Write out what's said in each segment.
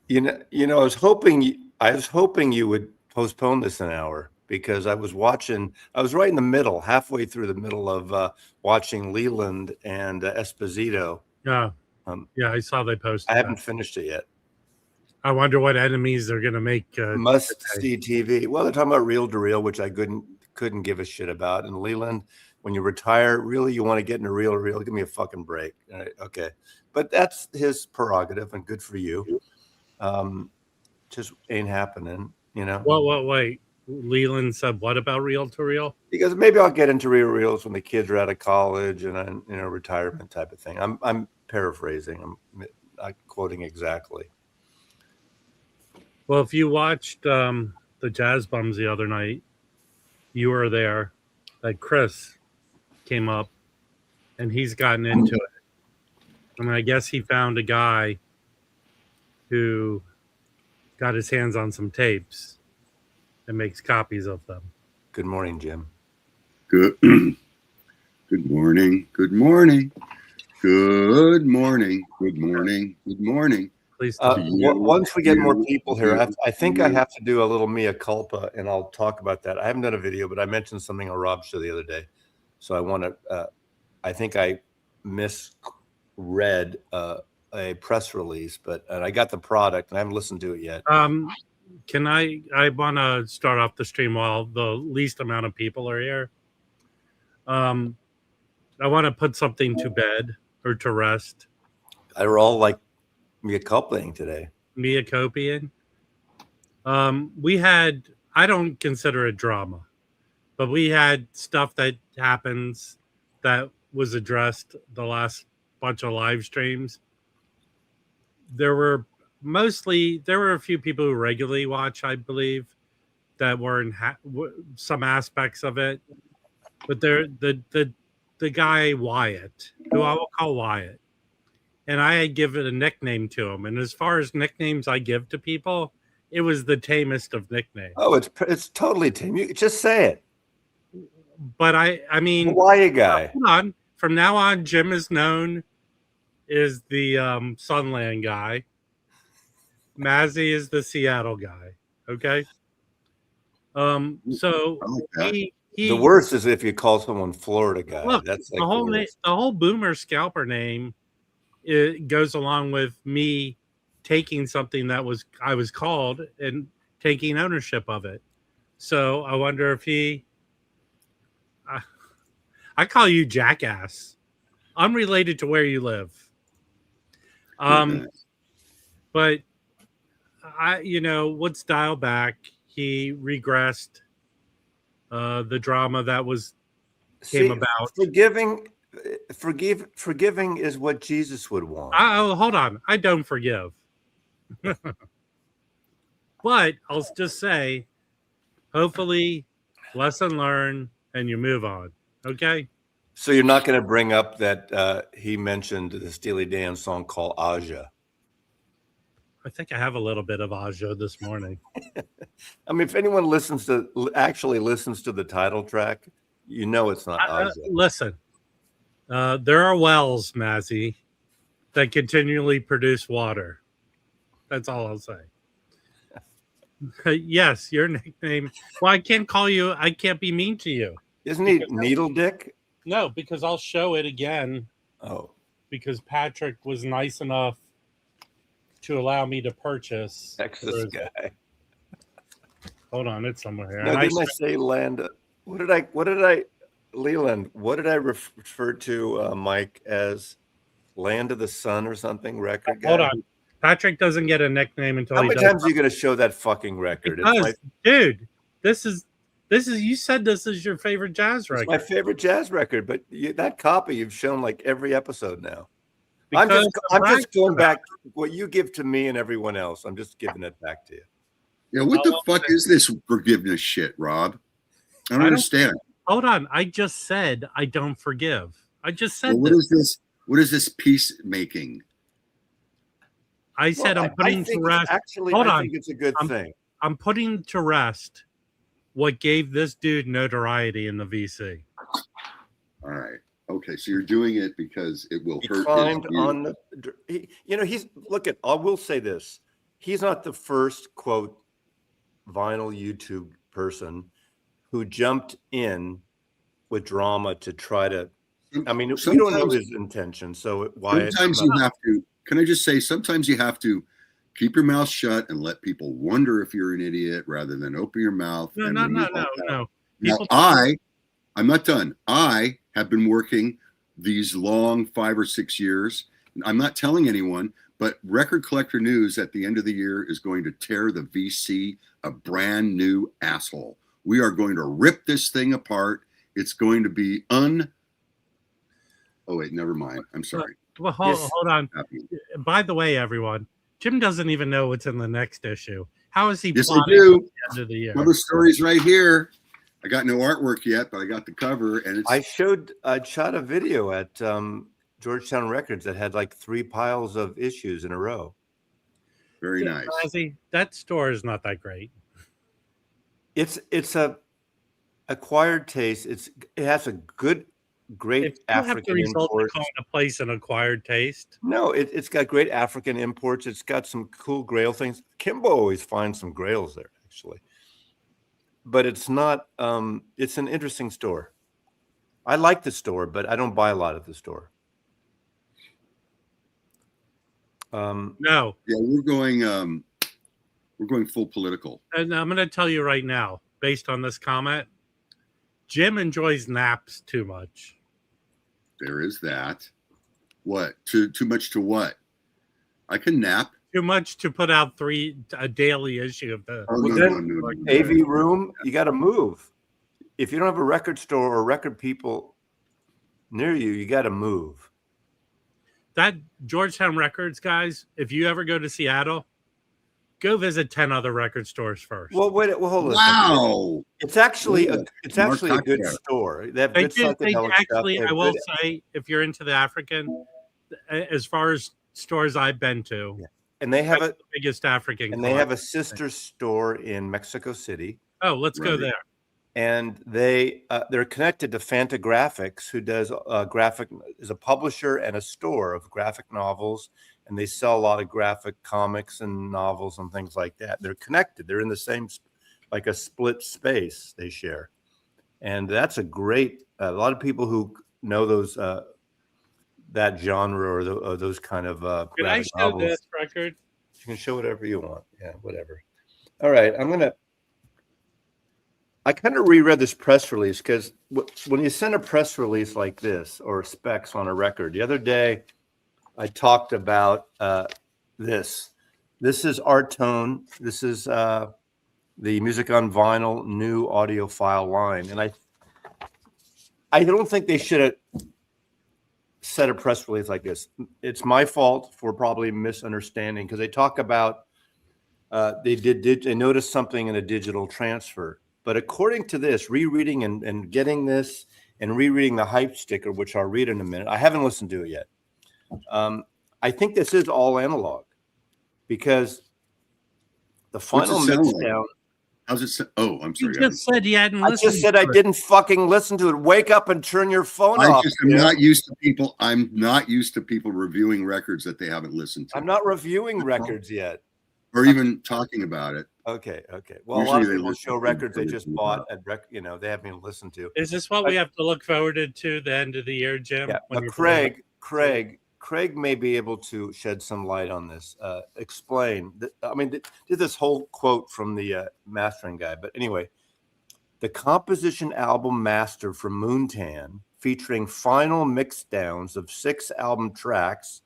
I was hoping you would postpone this an hour because I was watching. I was right in the middle, halfway through the middle of watching Leland and Esposito. Yeah, Um, yeah, I saw they I posted haven't that. finished it yet. I wonder what enemies they're gonna make Must today. see TV. Well, they're talking about reel to reel, which I couldn't give a shit about. And Leland, when you retire, really you want to get into reel to reel? Give me a fucking break. All right, okay, but that's his prerogative, and good for you. Um, just ain't happening, you know. Wait. Leland said what about reel to reel? Because maybe I'll get into reel reels when the kids are out of college and retirement type of thing. I'm paraphrasing. I'm not quoting exactly. Well, if you watched the Jazz Bums the other night, you were there. That Chris came up and he's gotten into it. And I guess he found a guy who got his hands on some tapes and makes copies of them. Good morning, Jim. Good. Good morning. Good morning. Good morning. Good morning. Good morning. Please once we get more people here, I think I have to do a little mea culpa, and I'll talk about that. I haven't done a video, but I mentioned something on Rob's show the other day, so I want to. I think I misread a press release, and I got the product, and I haven't listened to it yet. Can I want to start off the stream while the least amount of people are here. I want to put something to bed or to rest. They're all like mea culpaing today. Mea copian. We had, I don't consider it drama, but we had stuff that happens that was addressed the last bunch of live streams. There were a few people who regularly watch, I believe, that were in some aspects of it. But the guy Wyatt, who I will call Wyatt, and I had given a nickname to him. And as far as nicknames I give to people, it was the tamest of nicknames. Oh, it's totally tame. You just say it. But I mean, Hawaii guy. Hold on. From now on, Jim is known as the Sunland guy. Mazzy is the Seattle guy. Okay. So like the worst is if you call someone Florida guy. Look, that's like the whole Boomer Scalper name. It goes along with me taking something that I was called and taking ownership of it. So I wonder if I call you Jackass, unrelated to where you live. But let's dial back. He regressed the drama that came about. Forgiving is what Jesus would want. Hold on. I don't forgive. But I'll just say, hopefully, lesson learned, and you move on. Okay? So you're not going to bring up that he mentioned the Steely Dan song called Aja? I think I have a little bit of Aja this morning. I mean, if anyone actually listens to the title track, you know it's not Aja. Listen. There are wells, Mazzy, that continually produce water. That's all I'll say. Yes, your nickname. Well, I can't be mean to you. Isn't he Needle Dick? No, because I'll show it again. Oh. Because Patrick was nice enough to allow me to purchase. Texas guy. Hold on, it's somewhere here. No, didn't I say land? What did I Leland, what did I refer to Mike as? Land of the Sun or something record guy? Hold on. Patrick doesn't get a nickname until How many times are you going to show that fucking record? Dude, this is you said this is your favorite jazz record. It's my favorite jazz record, but that copy you've shown like every episode now. I'm just going back what you give to me and everyone else. I'm just giving it back to you. Yeah, what the fuck is this forgiveness shit, Rob? I don't understand. Hold on. I just said I don't forgive. I just said what is this? What is this peacemaking? I said I'm putting to rest. Actually, I think it's a good thing. I'm putting to rest what gave this dude notoriety in the VC. All right. Okay, so you're doing it because it will hurt. Climbed on the. He's look at. I will say this: he's not the first quote vinyl YouTube person who jumped in with drama to try to. I mean, we don't know his intention, so why? Sometimes you have to. Can I just say? Sometimes you have to keep your mouth shut and let people wonder if you're an idiot, rather than open your mouth. No. Now, People, I'm not done. I have been working these long 5 or 6 years. I'm not telling anyone, but Record Collector News at the end of the year is going to tear the VC a brand new asshole. We are going to rip this thing apart. It's going to be Oh, wait, never mind. I'm sorry. well, hold on. By the way, everyone, Jim doesn't even know what's in the next issue. How is he Yes, I plotting do. at the end of the year? Cover story's right here. I got no artwork yet, but I got the cover, and it's. I shot a video at Georgetown Records that had like 3 piles of issues in a row. Very nice. Ozzy, that store is not that great. It's a acquired taste. It has a great African imports. A place an acquired taste. No, it's got great African imports. It's got some cool Grail things. Kimbo always finds some Grails there, actually. But it's not. It's an interesting store. I like the store, but I don't buy a lot at the store. No. Yeah, we're going full political. And I'm going to tell you right now, based on this comment, Jim enjoys naps too much. There is that. What? Too much to what? I can nap. Too much to put out a daily issue of the. Oh, no. AV Room, you got to move. If you don't have a record store or record people near you, you got to move. That Georgetown Records, guys, if you ever go to Seattle, go visit 10 other record stores first. Well, hold on. Wow. It's actually a good store. They have good psychedelic stuff. I will say, if you're into the African, as far as stores I've been to, and they have the biggest African, and they have a sister store in Mexico City. Oh, let's go there. And they're connected to Fantagraphics, who does is a publisher and a store of graphic novels, and they sell a lot of graphic comics and novels and things like that. They're connected. They're in the same, like a split space they share, and that's a lot of people who know those that genre or those kind of Can I show novels. this record? You can show whatever you want. Yeah, whatever. All right, I kind of reread this press release because when you send a press release like this or specs on a record, the other day I talked about this. This is Art Tone. This is the Music on Vinyl new audiophile line. And I don't think they should have set a press release like this. It's my fault for probably misunderstanding because they talk about they noticed something in a digital transfer. But according to this, rereading and getting this and rereading the hype sticker, which I'll read in a minute, I haven't listened to it yet. I think this is all analog because the final mix down. How's it sound? Oh, I'm sorry. You just said you hadn't listened. I just said I didn't fucking listen to it. Wake up and turn your phone off. I'm not used to people. I'm not used to people reviewing records that they haven't listened to. I'm not reviewing records yet. Or even talking about it. Okay. Well, usually a lot of people show records they just bought at they haven't even listened to. Is this what we have to look forward to the end of the year, Jim? Yeah. But Craig may be able to shed some light on this. Explain. Did this whole quote from the mastering guy. But anyway, the composition album master from Moontan, featuring final mix downs of 6 album tracks,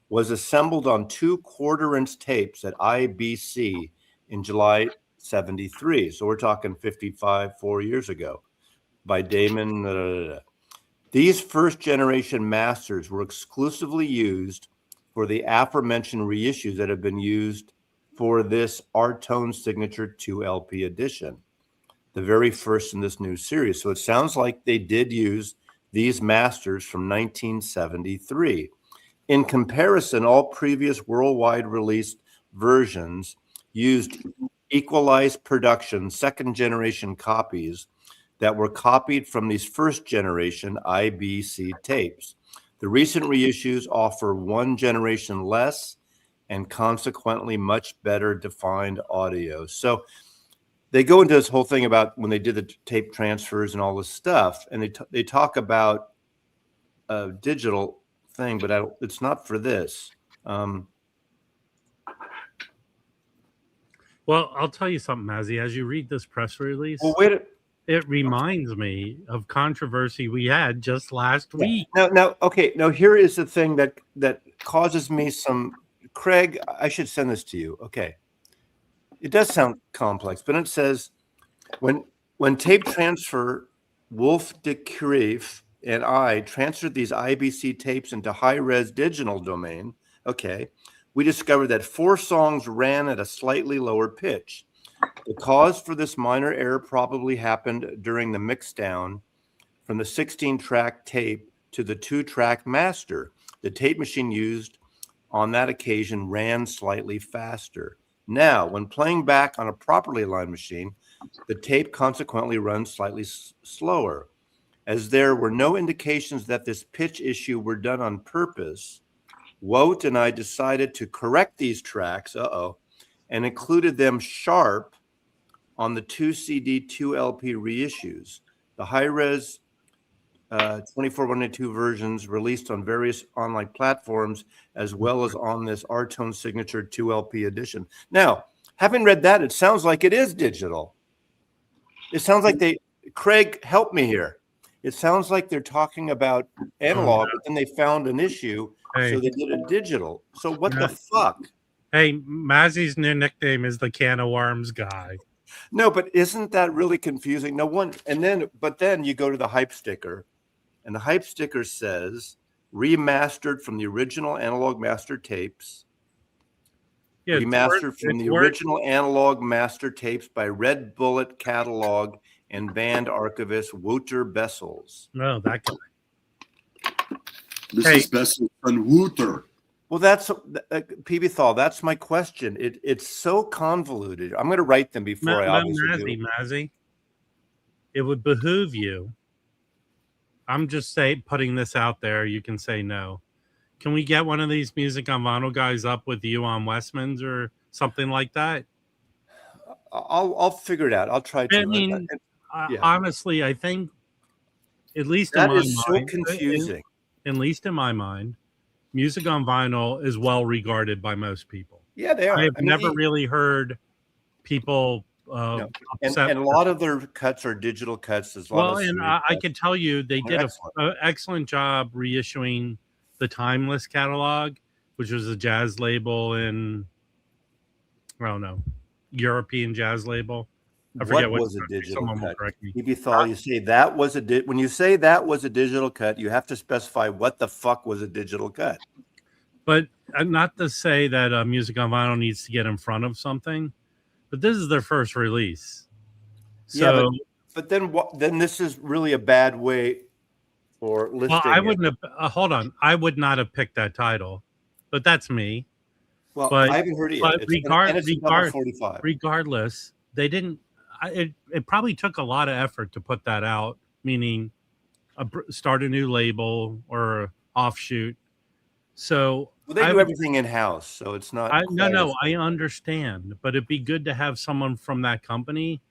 was assembled on 2 quarter-inch tapes at IBC in July 73. So we're talking 4 years ago by Damon. These first-generation masters were exclusively used for the aforementioned reissues that have been used for this Art Tone Signature 2 LP edition, the very first in this new series. So it sounds like they did use these masters from 1973. In comparison, all previous worldwide released versions used equalized production second-generation copies that were copied from these first-generation IBC tapes. The recent reissues offer 1 generation less and consequently much better defined audio. So they go into this whole thing about when they did the tape transfers and all this stuff, and they talk about a digital thing, but it's not for this. Well, I'll tell you something, Mazzy. As you read this press release, Well, wait. It reminds me of controversy we had just last week. Okay. Now here is the thing that causes me some. Craig, I should send this to you. Okay. It does sound complex, but it says when tape transfer, Wolf de Crieff and I transferred these IBC tapes into high-res digital domain. Okay. We discovered that 4 songs ran at a slightly lower pitch. The cause for this minor error probably happened during the mixdown from the 16-track tape to the 2-track master. The tape machine used on that occasion ran slightly faster. Now, when playing back on a properly aligned machine, the tape consequently runs slightly slower. As there were no indications that this pitch issue were done on purpose, Wout and I decided to correct these tracks, and included them sharp on the 2 CD, 2 LP reissues. The high-res 24/182 versions released on various online platforms, as well as on this R-Tone Signature 2 LP edition. Now, having read that, it sounds like it is digital. It sounds like Craig, help me here. It sounds like they're talking about analog, but then they found an issue, so they did a digital. So what the fuck? Hey, Mazzy's new nickname is the can of worms guy. No, but isn't that really confusing? But then you go to the hype sticker, and the hype sticker says remastered from the original analog master tapes. Yeah, remastered from the original analog master tapes by Red Bullet Catalog and band archivist Wouter Bessels. No, that guy. This is Bessels and Wouter. Well, that's PB Thal. That's my question. It's so convoluted. I'm going to write them before I obviously do. Mazzy, it would behoove you. I'm just putting this out there. You can say no. Can we get one of these Music on Vinyl guys up with you on Westman's or something like that? I'll figure it out. I'll try to. I mean, honestly, I think at least in my mind, so confusing. At least in my mind, Music on Vinyl is well regarded by most people. Yeah, they are. I have never really heard people upset. And a lot of their cuts are digital cuts. I can tell you they did an excellent job reissuing the Timeless catalog, which was a jazz label in, I don't know, European jazz label. I forget what was a digital cut. You say that was when you say that was a digital cut, you have to specify what the fuck was a digital cut. But not to say that Music on Vinyl needs to get in front of something, but this is their first release. So, but then this is really a bad way for listing. Well, I wouldn't have. Hold on, I would not have picked that title, but that's me. Well, but I haven't heard it yet. Regardless, they didn't. It probably took a lot of effort to put that out, meaning start a new label or offshoot. So they do everything in house, so it's not. I understand, but it'd be good to have someone from that company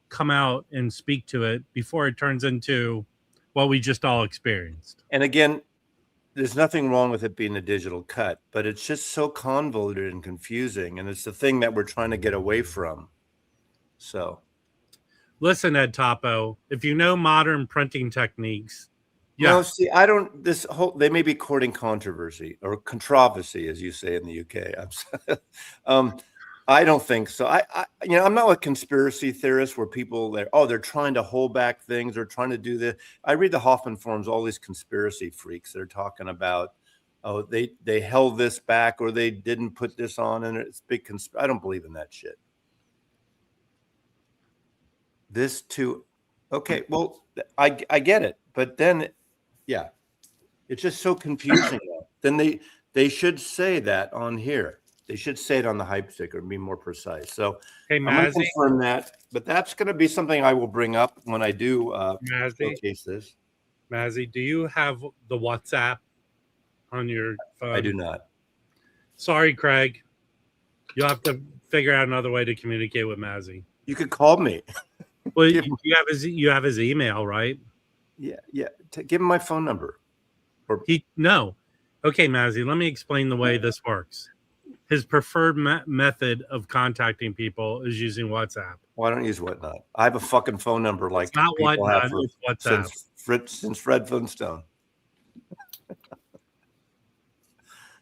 come out and speak to it before it turns into what we just all experienced. And again, there's nothing wrong with it being a digital cut, but it's just so convoluted and confusing, and it's the thing that we're trying to get away from. So. Listen, Ed Topo, if you know modern printing techniques, no, see, I don't. They may be courting controversy or controversy, as you say in the UK. I don't think so. I'm not a conspiracy theorist where people they're trying to hold back things or trying to do this. I read the Hoffman forums, all these conspiracy freaks that are talking about, they held this back or they didn't put this on, and it's big. I don't believe in that shit. This too, okay. Well, I get it, but then, yeah, it's just so confusing. Then they should say that on here. They should say it on the hype sticker and be more precise. So I'm going to confirm that, but that's going to be something I will bring up when I do showcase this. Mazzy, do you have the WhatsApp on your phone? I do not. Sorry, Craig. You'll have to figure out another way to communicate with Mazzy. You could call me. Well, Give- you have his email, right? Yeah. Give him my phone number. No. Okay, Mazzy, let me explain the way this works. His preferred method of contacting people is using WhatsApp. Why don't you use Whatnot? I have a fucking phone number like It's not people Whatnot, have for, it's WhatsApp. since Fred Flintstone.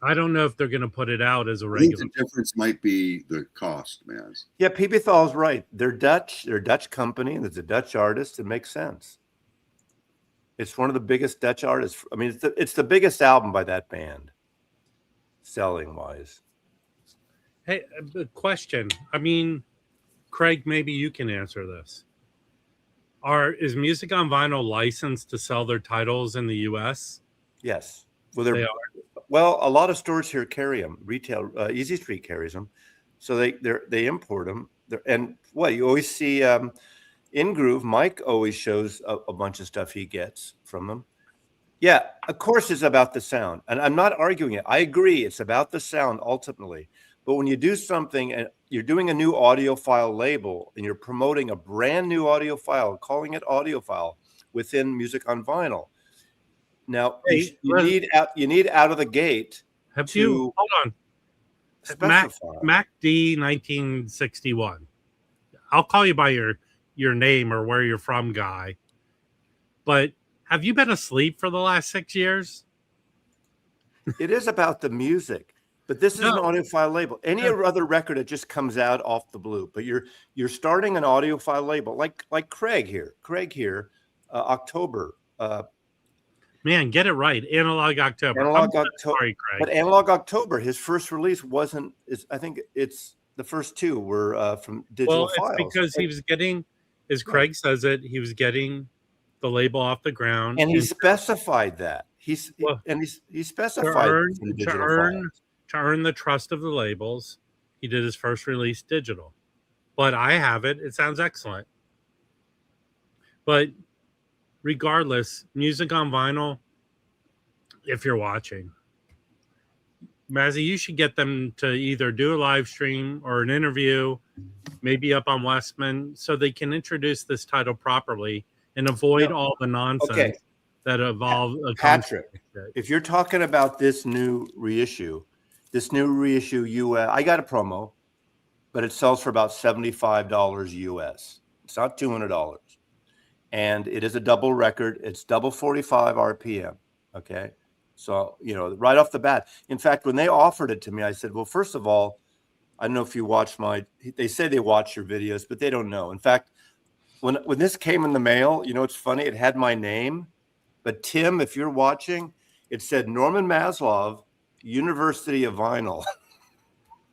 I don't know if they're going to put it out as a I think regular. the difference might be the cost, Maz. Yeah, Piebethal's right. They're Dutch. They're a Dutch company, and it's a Dutch artist. It makes sense. It's one of the biggest Dutch artists. I mean, it's the biggest album by that band, selling wise. Hey, a question. I mean, Craig, maybe you can answer this. Is Music on Vinyl licensed to sell their titles in the U.S.? Yes. Well, They are. Well, a lot of stores here carry them. Retail, Easy Street carries them, so they import them. And what you always see in Groove, Mike always shows a bunch of stuff he gets from them. Yeah, of course, it's about the sound, and I'm not arguing it. I agree, it's about the sound ultimately. But when you do something and you're doing a new audiophile label and you're promoting a brand new audiophile, calling it audiophile within Music on Vinyl. Now Hey, you need out of the gate. Have you hold on? Specify. Mac D 1961. I'll call you by your name or where you're from, guy. But have you been asleep for the last 6 years? It is about the music, but this is an audiophile label. Any other record that just comes out off the blue, but you're starting an audiophile label like Craig here. October. Man, get it right. Analog October. Analog October. Sorry, Craig. But Analog October, his first release wasn't. I think it's the first two were from digital files. It's because he was getting, as Craig says it, he was getting the label off the ground, and he specified that he specified to earn the trust of the labels. He did his first release digital, but I have it. It sounds excellent. But regardless, Music on Vinyl, if you're watching, Mazzy, you should get them to either do a live stream or an interview, maybe up on Westman, so they can introduce this title properly and avoid all the nonsense that evolve. Patrick, if you're talking about this new reissue US, I got a promo, but it sells for about $75 US. It's not $200. And it is a double record. It's double 45 RPM. Okay. So, right off the bat. In fact, when they offered it to me, I said, well, first of all, I don't know if you watch they say they watch your videos, but they don't know. In fact, when this came in the mail, it's funny. It had my name, but Tim, if you're watching, it said Norman Maslov, University of Vinyl.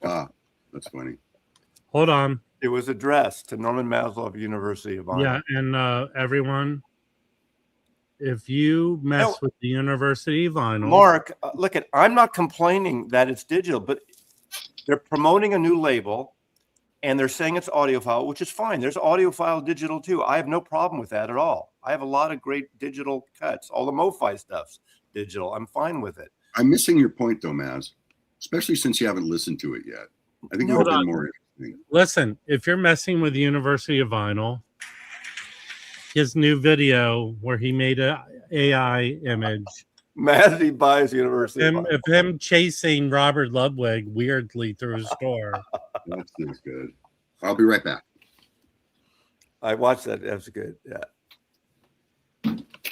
Ah, that's funny. Hold on. It was addressed to Norman Maslov, University of Vinyl. Yeah, and everyone, if you mess with the University of Vinyl, Mark, I'm not complaining that it's digital, but they're promoting a new label, and they're saying it's audiophile, which is fine. There's audiophile digital too. I have no problem with that at all. I have a lot of great digital cuts. All the MoFi stuff's digital. I'm fine with it. I'm missing your point though, Maz, especially since you haven't listened to it yet. I think it would have been more interesting. Listen, if you're messing with the University of Vinyl, his new video where he made an AI image. Mazzy buys University of him chasing Robert Ludwig weirdly through his store. That seems good. I'll be right back. I watched that. That was good. Yeah.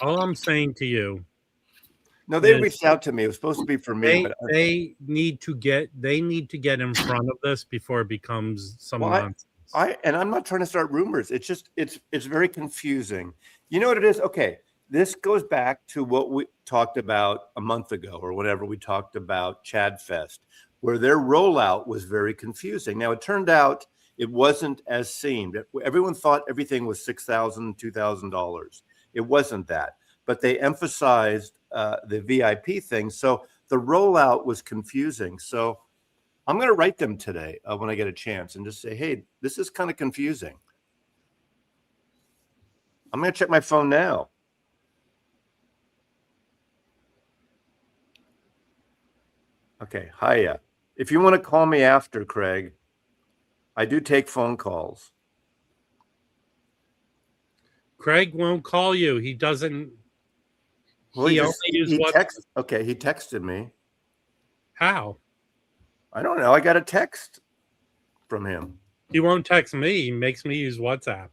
All I'm saying to you. No, they reached out to me. It was supposed to be for me. They need to get in front of this before it becomes some nonsense. I'm not trying to start rumors. It's just it's very confusing. You know what it is? Okay, this goes back to what we talked about a month ago or whatever. We talked about Chad Fest, where their rollout was very confusing. Now it turned out it wasn't as seemed. Everyone thought everything was $6,000, $2,000. It wasn't that, but they emphasized the VIP thing. So the rollout was confusing. So I'm going to write them today when I get a chance and just say, hey, this is kind of confusing. I'm going to check my phone now. Okay. Hiya. If you want to call me after, Craig, I do take phone calls. Craig won't call you. He doesn't. Well, He only uses what? Okay, he texted me. How? I don't know. I got a text from him. He won't text me. He makes me use WhatsApp.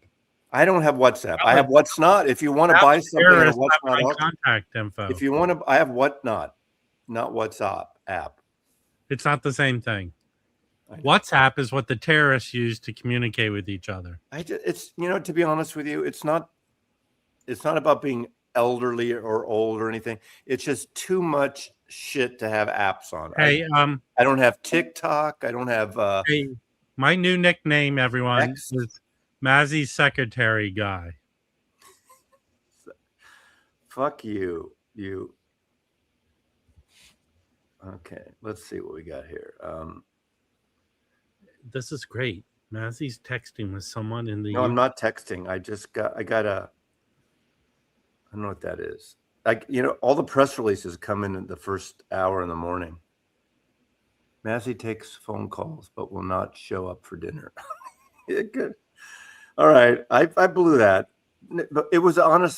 I don't have WhatsApp. I have Whatnot. If you want to buy something on Whatnot, my contact info. If you want to, I have Whatnot, not WhatsApp app. It's not the same thing. WhatsApp is what the terrorists use to communicate with each other. It's to be honest with you, it's not about being elderly or old or anything. It's just too much shit to have apps on. Hey, I don't have TikTok. I don't have. Hey, my new nickname, everyone, is Mazzy's secretary guy. Fuck you. Okay, let's see what we got here. This is great. Mazzy's texting with someone in the. No, I'm not texting. I got a. I don't know what that is. All the press releases come in the first hour in the morning. Mazzy takes phone calls, but will not show up for dinner. Yeah, good. All right, I blew that, but it was an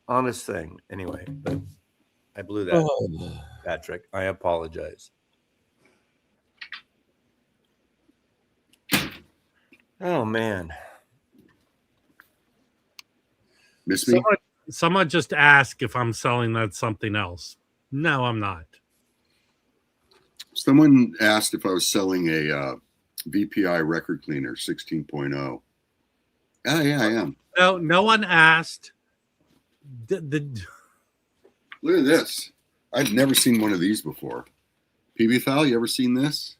honest thing anyway. But I blew that, Patrick. I apologize. Oh man, Miss me? Someone just asked if I'm selling that something else. No, I'm not. Someone asked if I was selling a VPI record cleaner 16.0. Oh, yeah, I am. No one asked. Look at this. I've never seen one of these before. PB Thal, you ever seen this?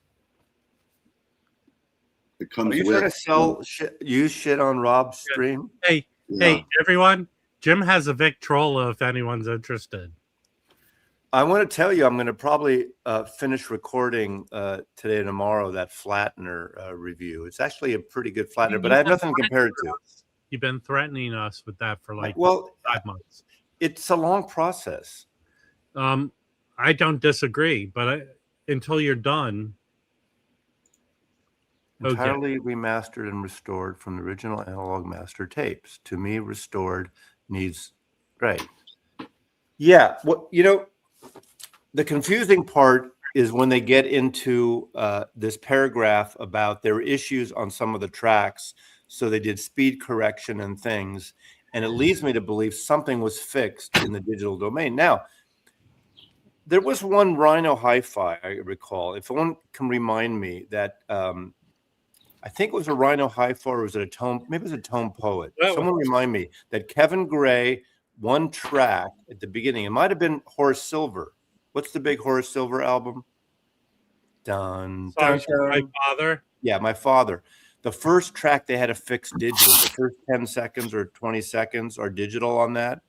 It comes Are you trying to sell use shit on Rob's stream? Hey, everyone. Jim has a Victrola if anyone's interested. I want to tell you, I'm going to probably finish recording today and tomorrow that flattener review. It's actually a pretty good flattener, but I have nothing to compare it to. You've been threatening us with that for 5 months. It's a long process. I don't disagree, but until you're done. Entirely remastered and restored from the original analog master tapes. To me, restored needs right. Yeah, the confusing part is when they get into this paragraph about their issues on some of the tracks. So they did speed correction and things, and it leads me to believe something was fixed in the digital domain. Now, there was one Rhino Hi-Fi, I recall. If one can remind me that. I think it was a Rhino Hi-Fi, or was it a Tone? Maybe it was a Tone Poet. Someone remind me that Kevin Gray, one track at the beginning. It might have been Horace Silver. What's the big Horace Silver album? Dun, dun, dun. My Father. Yeah, My Father. The first track they had to fix digital. The first 10 seconds or 20 seconds are digital on that.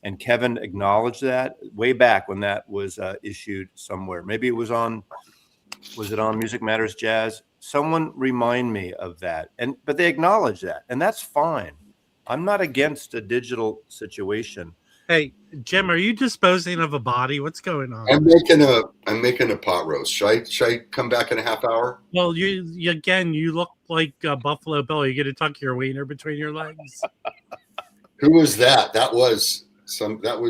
And Kevin acknowledged that way back when that was issued somewhere. Maybe it was on. Was it on Music Matters Jazz? Someone remind me of that. But they acknowledge that, and that's fine. I'm not against a digital situation. Hey, Jim, are you disposing of a body? What's going on? I'm making a pot roast. Should I come back in a half hour? Well, you look like Buffalo Bill. You get to tuck your wiener between your legs. Who was that? That was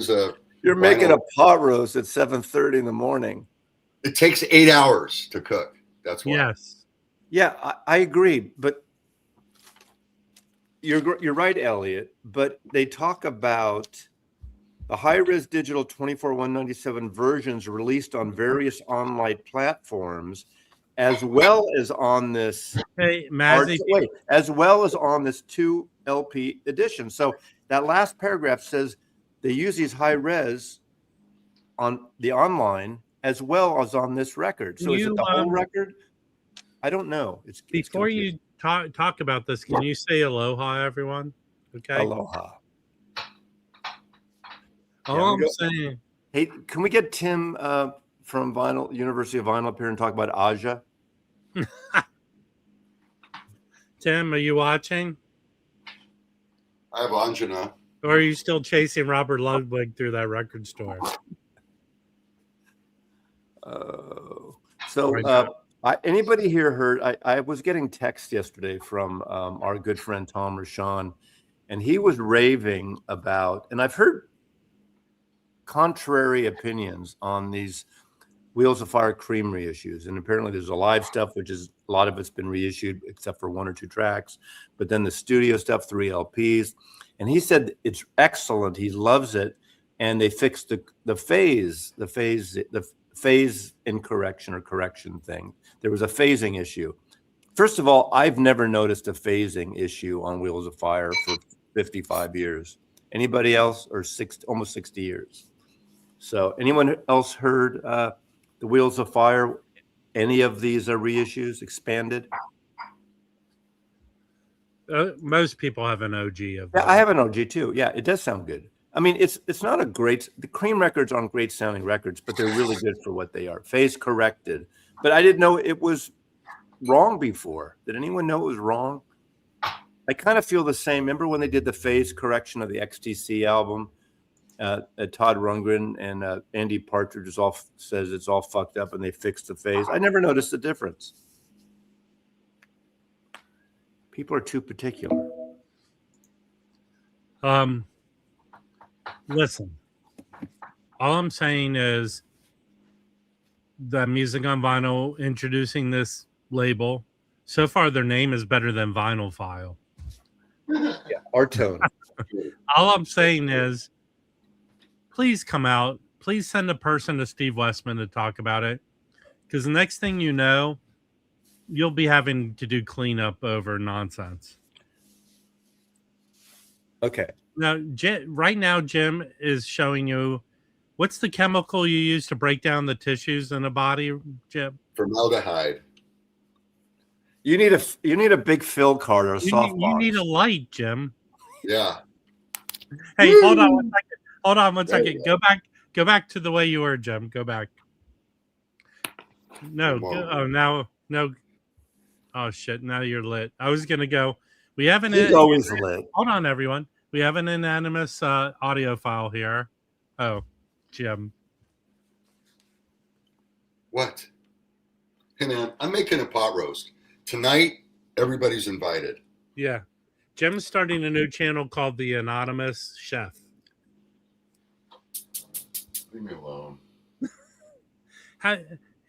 a. You're making a pot roast at 7:30 in the morning. It takes 8 hours to cook. That's why. Yes. Yeah, I agree, but you're right, Elliot. But they talk about the high-res digital 24/197 versions released on various online platforms, as well as on this. Hey, Mazzy. As well as on this 2 LP edition. So that last paragraph says they use these high-res on the online as well as on this record. So is it the whole record? I don't know. Before you talk about this, can you say aloha, everyone? Okay. Aloha. I'm saying. Hey, can we get Tim from University of Vinyl up here and talk about Aja? Tim, are you watching? I have Anjana. Or are you still chasing Robert Ludwig through that record store? So Anybody here heard? I was getting text yesterday from our good friend Tom Rashawn, and he was raving about, and I've heard contrary opinions on these Wheels of Fire Cream reissues. And apparently there's a live stuff, which is a lot of it's been reissued except for 1 or 2 tracks. But then the studio stuff, 3 LPs. And he said it's excellent. He loves it. And they fixed the phase incorrection or correction thing. There was a phasing issue. First of all, I've never noticed a phasing issue on Wheels of Fire for 55 years. Anybody else? Or almost 60 years. So anyone else heard the Wheels of Fire? Any of these are reissues, expanded? Most people have an OG of Yeah, I have an OG too. Yeah, it does sound good. I mean, it's not a great. The Cream records aren't great sounding records, but they're really good for what they are. Phase corrected, but I didn't know it was wrong before. Did anyone know it was wrong? I kind of feel the same. Remember when they did the phase correction of the XTC album? Todd Rundgren and Andy Partridge says it's all fucked up, and they fixed the phase. I never noticed the difference. People are too particular. Listen, all I'm saying is that Music on Vinyl introducing this label, so far their name is better than Vinyl File. Yeah, our tone. All I'm saying is, please come out. Please send a person to Steve Westman to talk about it. Because the next thing you know, you'll be having to do cleanup over nonsense. Okay. Now, right now, Jim is showing you what's the chemical you use to break down the tissues in a body, Jim? Formaldehyde. You need a big fill card or a soft You need a light, Jim. Yeah. Hey, hold on 1 second. Hold on 1 second. Go back to the way you were, Jim. Go back. No. No. Oh shit! Now you're lit. I was gonna go. We have He's always lit. Hold on, everyone. We have an anonymous audio file here. Oh, Jim. What? Hey man, I'm making a pot roast tonight. Everybody's invited. Yeah, Jim's starting a new channel called The Anonymous Chef. Leave me alone.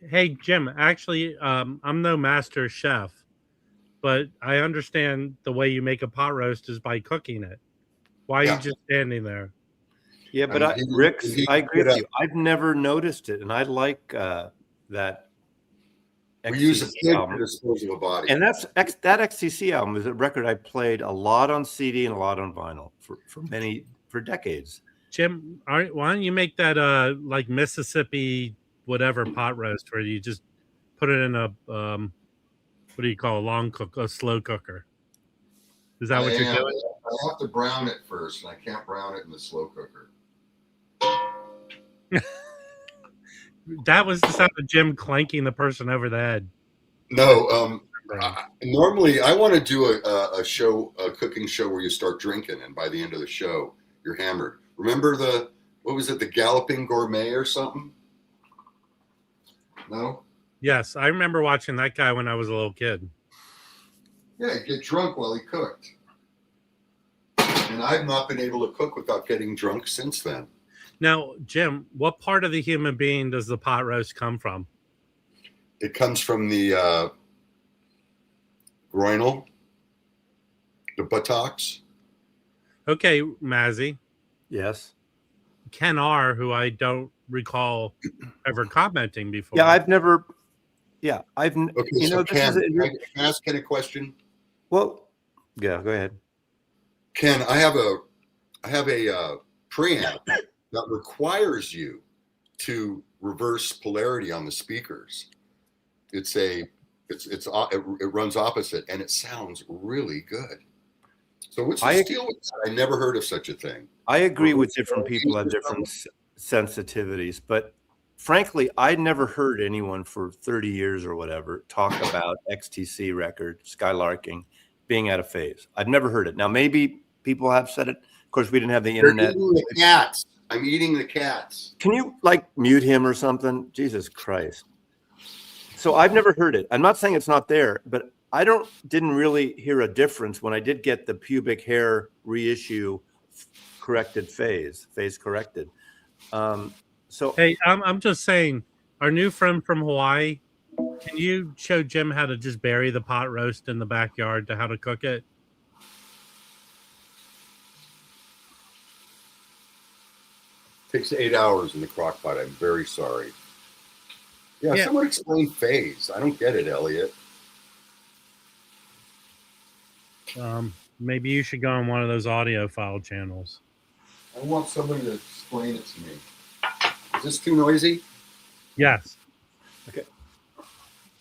Hey, Jim, actually, I'm no master chef, but I understand the way you make a pot roast is by cooking it. Why are you just standing there? Yeah, but Rick, I agree with you. I've never noticed it, and I like that. We use a pig to dispose of a body. And that XTC album is a record I played a lot on CD and a lot on vinyl for decades. Jim, why don't you make that like Mississippi whatever pot roast where you just put it in a what do you call a slow cooker? Is that what you're doing? I have to brown it first, and I can't brown it in the slow cooker. That was the sound of Jim clanking the person over the head. No, normally I want to do a cooking show where you start drinking, and by the end of the show, you're hammered. Remember the Galloping Gourmet or something? No? Yes, I remember watching that guy when I was a little kid. Yeah, get drunk while he cooked. And I've not been able to cook without getting drunk since then. Now, Jim, what part of the human being does the pot roast come from? It comes from the groinal, the buttocks. Okay, Mazzy. Yes. Ken R., who I don't recall ever commenting before. Yeah, I've never. Yeah, I've. Okay, you know, Ken, can I ask Ken a question? Well, yeah, go ahead. Ken, I have a preamp that requires you to reverse polarity on the speakers. It runs opposite, and it sounds really good. So what's the deal with that? I never heard of such a thing. I agree with different people have different sensitivities, but frankly, I never heard anyone for 30 years or whatever talk about XTC record skylarking being out of phase. I've never heard it. Now, maybe people have said it. Of course, we didn't have the internet. Eating the cats. I'm eating the cats. Can you mute him or something? Jesus Christ. So I've never heard it. I'm not saying it's not there, but I didn't really hear a difference when I did get the pubic hair reissue corrected phase corrected. So Hey, I'm just saying, our new friend from Hawaii, can you show Jim how to just bury the pot roast in the backyard to how to cook it? Takes 8 hours in the crock pot. I'm very sorry. Yeah, Yeah. someone explain phase. I don't get it, Elliot. Maybe you should go on one of those audio file channels. I want somebody to explain it to me. Is this too noisy? Yes. Okay.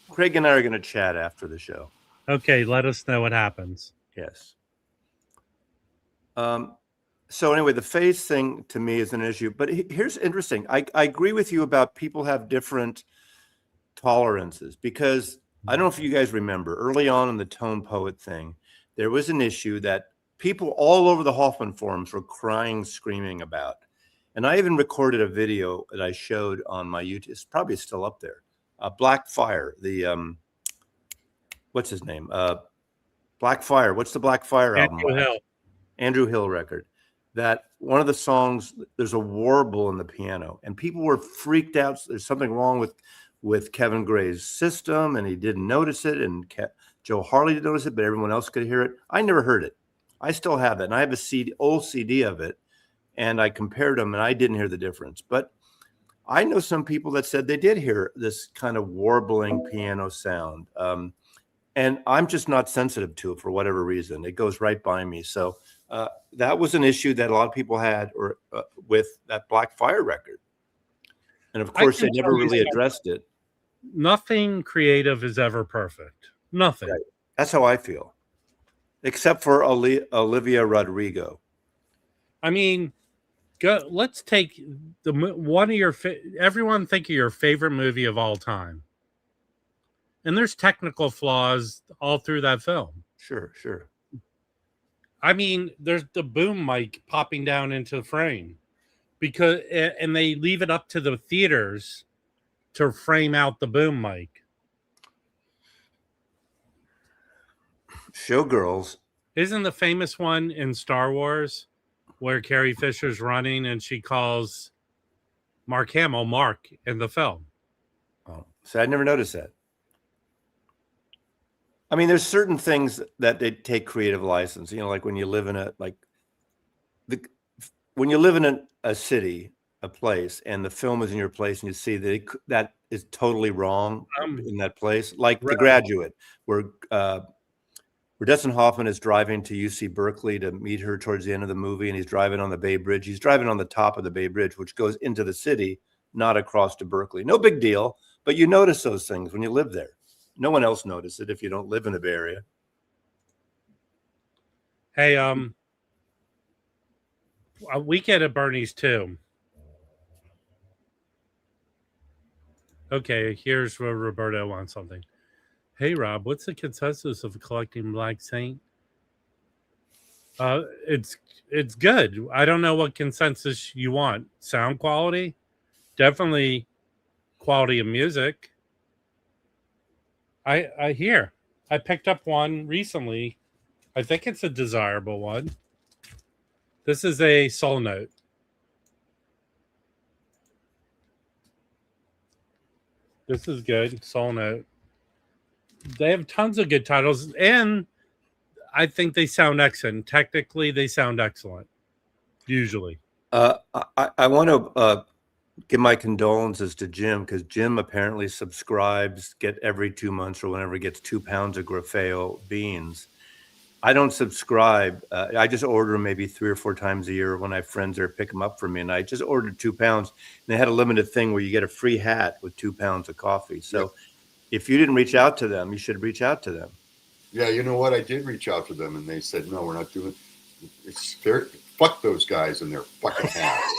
Craig and I are going to chat after the show. Okay, let us know what happens. Yes. So anyway, the phase thing to me is an issue. But here's interesting. I agree with you about people have different tolerances, because I don't know if you guys remember early on in the Tone Poet thing, there was an issue that people all over the Hoffman forums were crying, screaming about. And I even recorded a video that I showed on my YouTube. It's probably still up there. Black Fire, the what's his name? Black Fire. What's the Black Fire album? Andrew Hill record. That one of the songs, there's a warble in the piano, and people were freaked out. There's something wrong with Kevin Gray's system, and he didn't notice it, and Joe Harley didn't notice it, but everyone else could hear it. I never heard it. I still have it, and I have a old CD of it, and I compared them, and I didn't hear the difference. But I know some people that said they did hear this kind of warbling piano sound, and I'm just not sensitive to it for whatever reason. It goes right by me. So that was an issue that a lot of people had with that Black Fire record. And of course, they never really addressed it. Nothing creative is ever perfect. Nothing. Right. That's how I feel, except for Olivia Rodrigo. I mean, let's take one of your everyone think of your favorite movie of all time, and there's technical flaws all through that film. Sure. I mean, there's the boom mic popping down into the frame and they leave it up to the theaters to frame out the boom mic. Showgirls. Isn't the famous one in Star Wars where Carrie Fisher's running and she calls Mark Hamill Mark in the film? Oh, so I never noticed that. I mean, there's certain things that they take creative license. You know, like when you live in a city, a place, and the film is in your place, and you see that is totally wrong in that place. Like right. The Graduate, where Dustin Hoffman is driving to UC Berkeley to meet her towards the end of the movie, and he's driving on the Bay Bridge. He's driving on the top of the Bay Bridge, which goes into the city, not across to Berkeley. No big deal, but you notice those things when you live there. No one else noticed it if you don't live in the Bay Area. Hey, a weekend at Bernie's too. Okay, here's where Roberto wants something. Hey, Rob, what's the consensus of collecting Black Saint? It's good. I don't know what consensus you want. Sound quality? Definitely quality of music. I hear. I picked up one recently. I think it's a desirable one. This is a Soul Note. This is good. Soul Note. They have tons of good titles, and I think they sound excellent. Technically, they sound excellent. Usually. I want to give my condolences to Jim, because Jim apparently subscribes, every 2 months or whenever he gets 2 pounds of Grafeo beans. I don't subscribe. I just order them maybe 3 or 4 times a year when I have friends there pick them up for me. And I just ordered 2 pounds. And they had a limited thing where you get a free hat with 2 pounds of coffee. So if you didn't reach out to them, you should reach out to them. Yeah, you know what? I did reach out to them, and they said, no, we're not doing it. Fuck those guys and their fucking hats.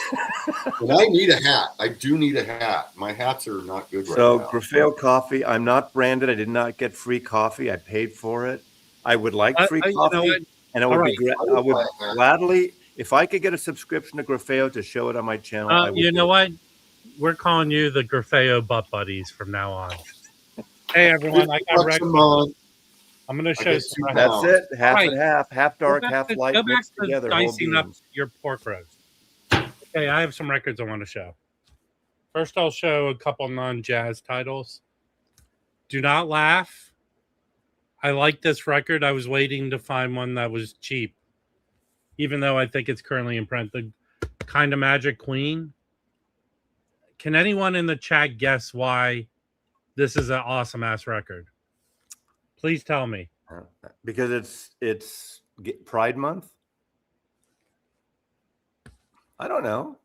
And I need a hat. I do need a hat. My hats are not good right now. So Grafeo coffee, I'm not branded. I did not get free coffee. I paid for it. I would like free coffee, and I would I would gladly, if I could get a subscription to Grafeo to show it on my channel. I would you know what? We're calling you the Grafeo Butt Buddies from now on. Hey everyone, I got $50 a records. month. I'm going to I show get some $2. records. That's it. Half Right. and half dark, half light, Go back mixed to together. Whole dicing up beans. your pork roast. Okay, I have some records I want to show. First, I'll show a couple non-jazz titles. Do Not Laugh. I like this record. I was waiting to find one that was cheap, even though I think it's currently in print. The Kind of Magic Queen. Can anyone in the chat guess why this is an awesome ass record? Please tell me. Because it's Pride Month. I don't know.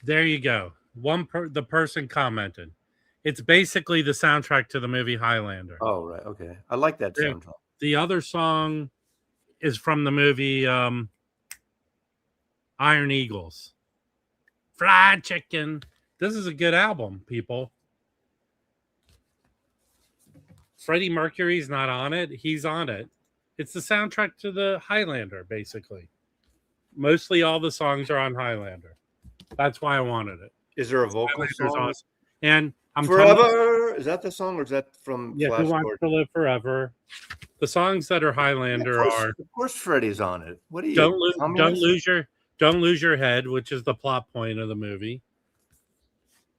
There you go. The person commented. It's basically the soundtrack to the movie Highlander. Oh, right. Okay. I like that soundtrack. The other song is from the movie Iron Eagles. Fried chicken. This is a good album, people. Freddie Mercury's not on it. He's on it. It's the soundtrack to the Highlander, basically. Mostly all the songs are on Highlander. That's why I wanted it. Is there a vocal Highlander's song? awesome. And I'm Forever. Is that the song, or is that from Who Flash Wants Gordon? to Live Forever? The songs that are Highlander are Of course, Freddie's on it. What are you? Don't lose your head, which is the plot point of the movie.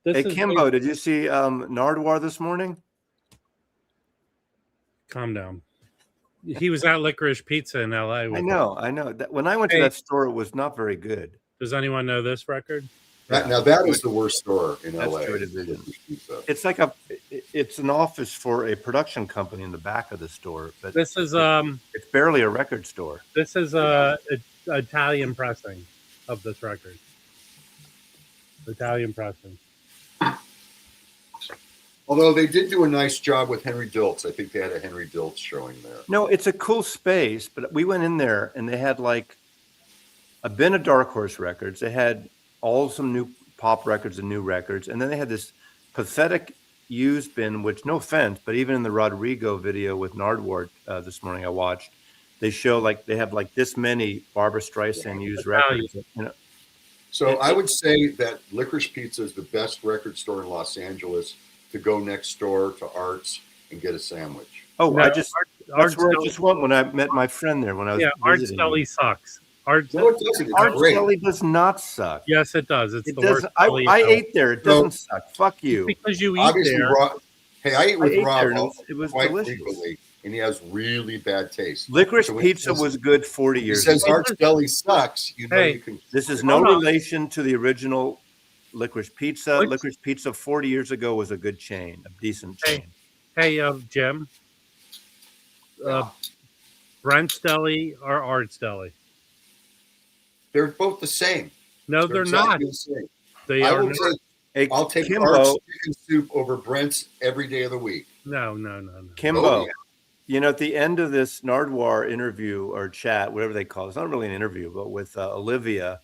Hey Kimbo, did you see Nardwuar this morning? Calm down. He was at Licorice Pizza in L.A. I know. When I went to that store, it was not very good. Does anyone know this record? Now that is the worst store in LA. Joy Division. It's like it's an office for a production company in the back of the store, but this is it's barely a record store. This is Italian pressing of this record. Italian pressing. Although they did do a nice job with Henry Diltz. I think they had a Henry Diltz showing there. No, it's a cool space, but we went in there and they had like a bin of Dark Horse records. They had some new pop records and new records. And then they had this pathetic used bin, which, no offense, but even in the Rodrigo video with Nardwuar this morning I watched, they show like they have like this many Barbara Streisand used records. So I would say that Licorice Pizza is the best record store in Los Angeles to go next door to Arts and get a sandwich. Oh, no, that's where I just went when I met my friend there when I was Arts Deli sucks. Arts Deli does not suck. Yes, it does. It's the worst. I ate there. It doesn't suck. Fuck you. It's because you eat there. Hey, I ate with Rob. It was quite delicious. frequently, and he has really bad taste. Licorice Pizza was good 40 years ago. He says Arts Deli sucks. You know, you can. This is no relation to the original Licorice Pizza. Licorice Pizza 40 years ago was a good chain, a decent chain. Hey, Jim. Brent's Deli or Arts Deli? They're both the same. No, they're not. The same. They are not. I'll take Arts chicken soup over Brent's every day of the week. No. Kimbo, at the end of this Nardwuar interview or chat, whatever they call it, it's not really an interview, but with Olivia,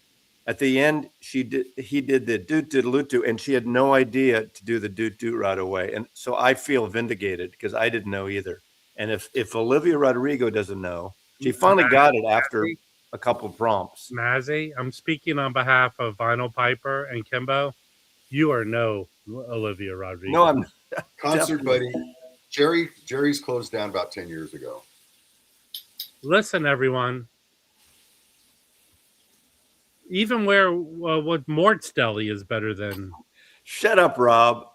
at the end, he did the doot-doot-loot-doo, and she had no idea to do the doot-doot right away. And so I feel vindicated because I didn't know either. And if Olivia Rodrigo doesn't know, she finally got it after a couple prompts. Mazzy, I'm speaking on behalf of Vinyl Piper and Kimbo. You are no Olivia Rodrigo. No, I'm concert buddy. Jerry's closed down about 10 years ago. Listen, everyone. Even what Mort's Deli is better than. Shut up, Rob.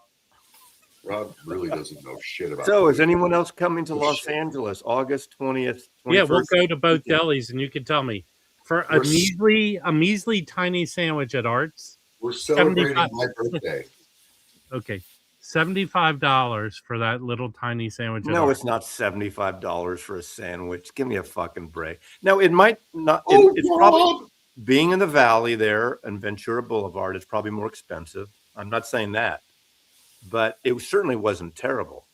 Rob really doesn't know shit about. So, is anyone else coming to Los Angeles August 20th? 21st? Yeah, we'll go to both delis, and you can tell me for a measly tiny sandwich at Arts. We're celebrating my birthday. Okay, $75 for that little tiny sandwich. No, it's not $75 for a sandwich. Give me a fucking break. No, it might not. It's probably being in the valley there and Ventura Boulevard. It's probably more expensive. I'm not saying that. But it certainly wasn't terrible.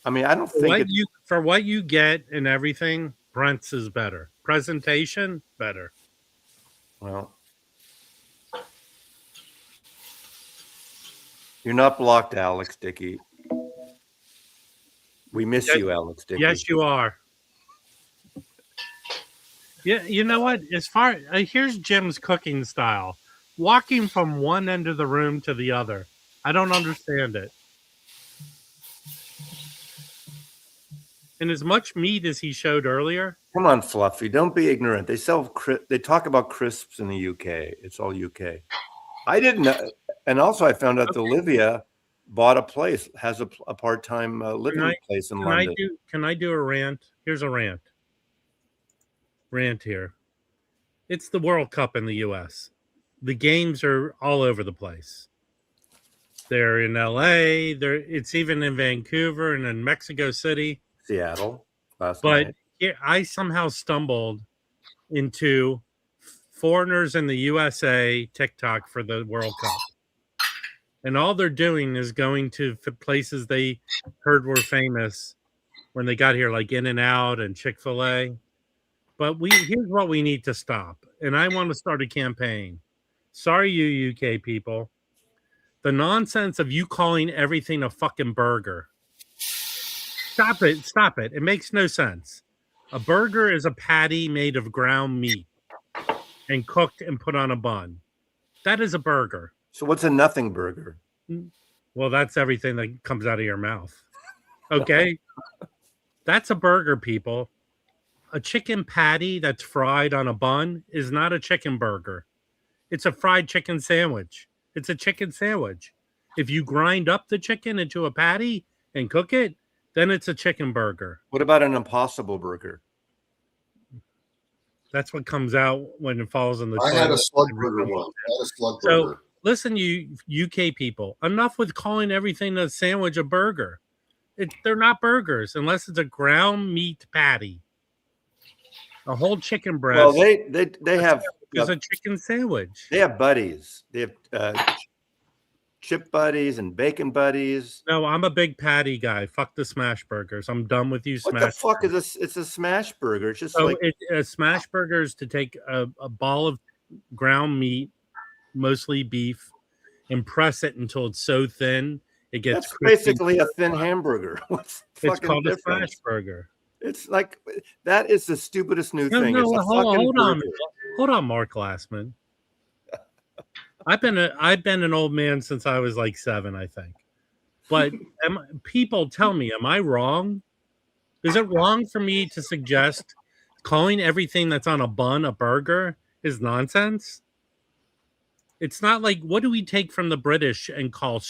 I mean, I don't think for what you get and everything, Brent's is better. Presentation, better. Well, you're not blocked, Alex Dickey. We miss you, Alex Dickey. Yes, you are. Yeah, you know what? Here's Jim's cooking style. Walking from one end of the room to the other. I don't understand it. And as much meat as he showed earlier. Come on, Fluffy. Don't be ignorant. They talk about crisps in the UK. It's all UK. I didn't know. And also, I found out that Olivia bought a place, has a part-time living place in London. Can I do a rant? Here's a rant. Rant here. It's the World Cup in the U.S. The games are all over the place. They're in L.A. It's even in Vancouver and in Mexico City. Seattle last night. Here, I somehow stumbled into foreigners in the USA TikTok for the World Cup. And all they're doing is going to places they heard were famous when they got here, like In-N-Out and Chick-fil-A. But here's what we need to stop. And I want to start a campaign. Sorry, you UK people. The nonsense of you calling everything a fucking burger. Stop it. Stop it. It makes no sense. A burger is a patty made of ground meat and cooked and put on a bun. That is a burger. So what's a nothing burger? Well, that's everything that comes out of your mouth. Okay? That's a burger, people. A chicken patty that's fried on a bun is not a chicken burger. It's a fried chicken sandwich. It's a chicken sandwich. If you grind up the chicken into a patty and cook it, then it's a chicken burger. What about an Impossible burger? That's what comes out when it falls in the toilet. I had a slug burger once. I had a slug So burger. listen, you UK people, enough with calling everything a sandwich a burger. They're not burgers unless it's a ground meat patty. A whole chicken breast. Well, they have is a chicken sandwich. They have buddies. They have chip buddies and bacon buddies. No, I'm a big patty guy. Fuck the smash burgers. I'm done with you. What the fuck is this? It's a smash burger. It's just a smash burger is to take a ball of ground meat, mostly beef, and press it until it's so thin it gets. That's basically a thin hamburger. It's called a smash burger. It's like that is the stupidest new thing. No, hold on, Mark Glassman. I've been an old man since I was like 7, I think. But people tell me, am I wrong? Is it wrong for me to suggest calling everything that's on a bun a burger is nonsense? It's not like, what do we take from the British and call,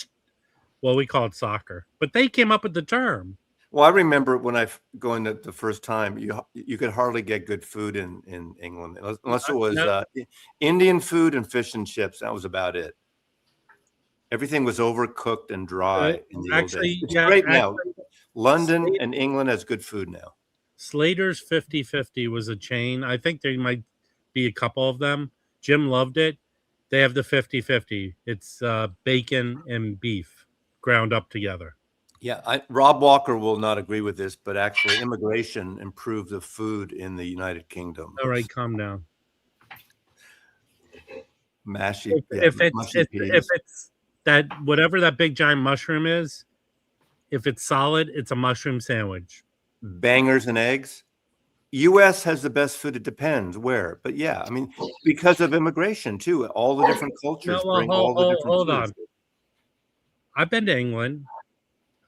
well, we call it soccer, but they came up with the term. Well, I remember when I going the first time, you could hardly get good food in England unless it was Indian food and fish and chips. That was about it. Everything was overcooked and dry in the old days. It's great now. London and England has good food now. Slater's 50/50 was a chain. I think there might be a couple of them. Jim loved it. They have the 50/50. It's bacon and beef ground up together. Yeah, Rob Walker will not agree with this, but actually immigration improved the food in the United Kingdom. All right, calm down. If it's that, whatever that big giant mushroom is, if it's solid, it's a mushroom sandwich. Bangers and eggs. U.S. has the best food. It depends where, but yeah, I mean, because of immigration too, all the different cultures bring all the different hold foods. on. I've been to England.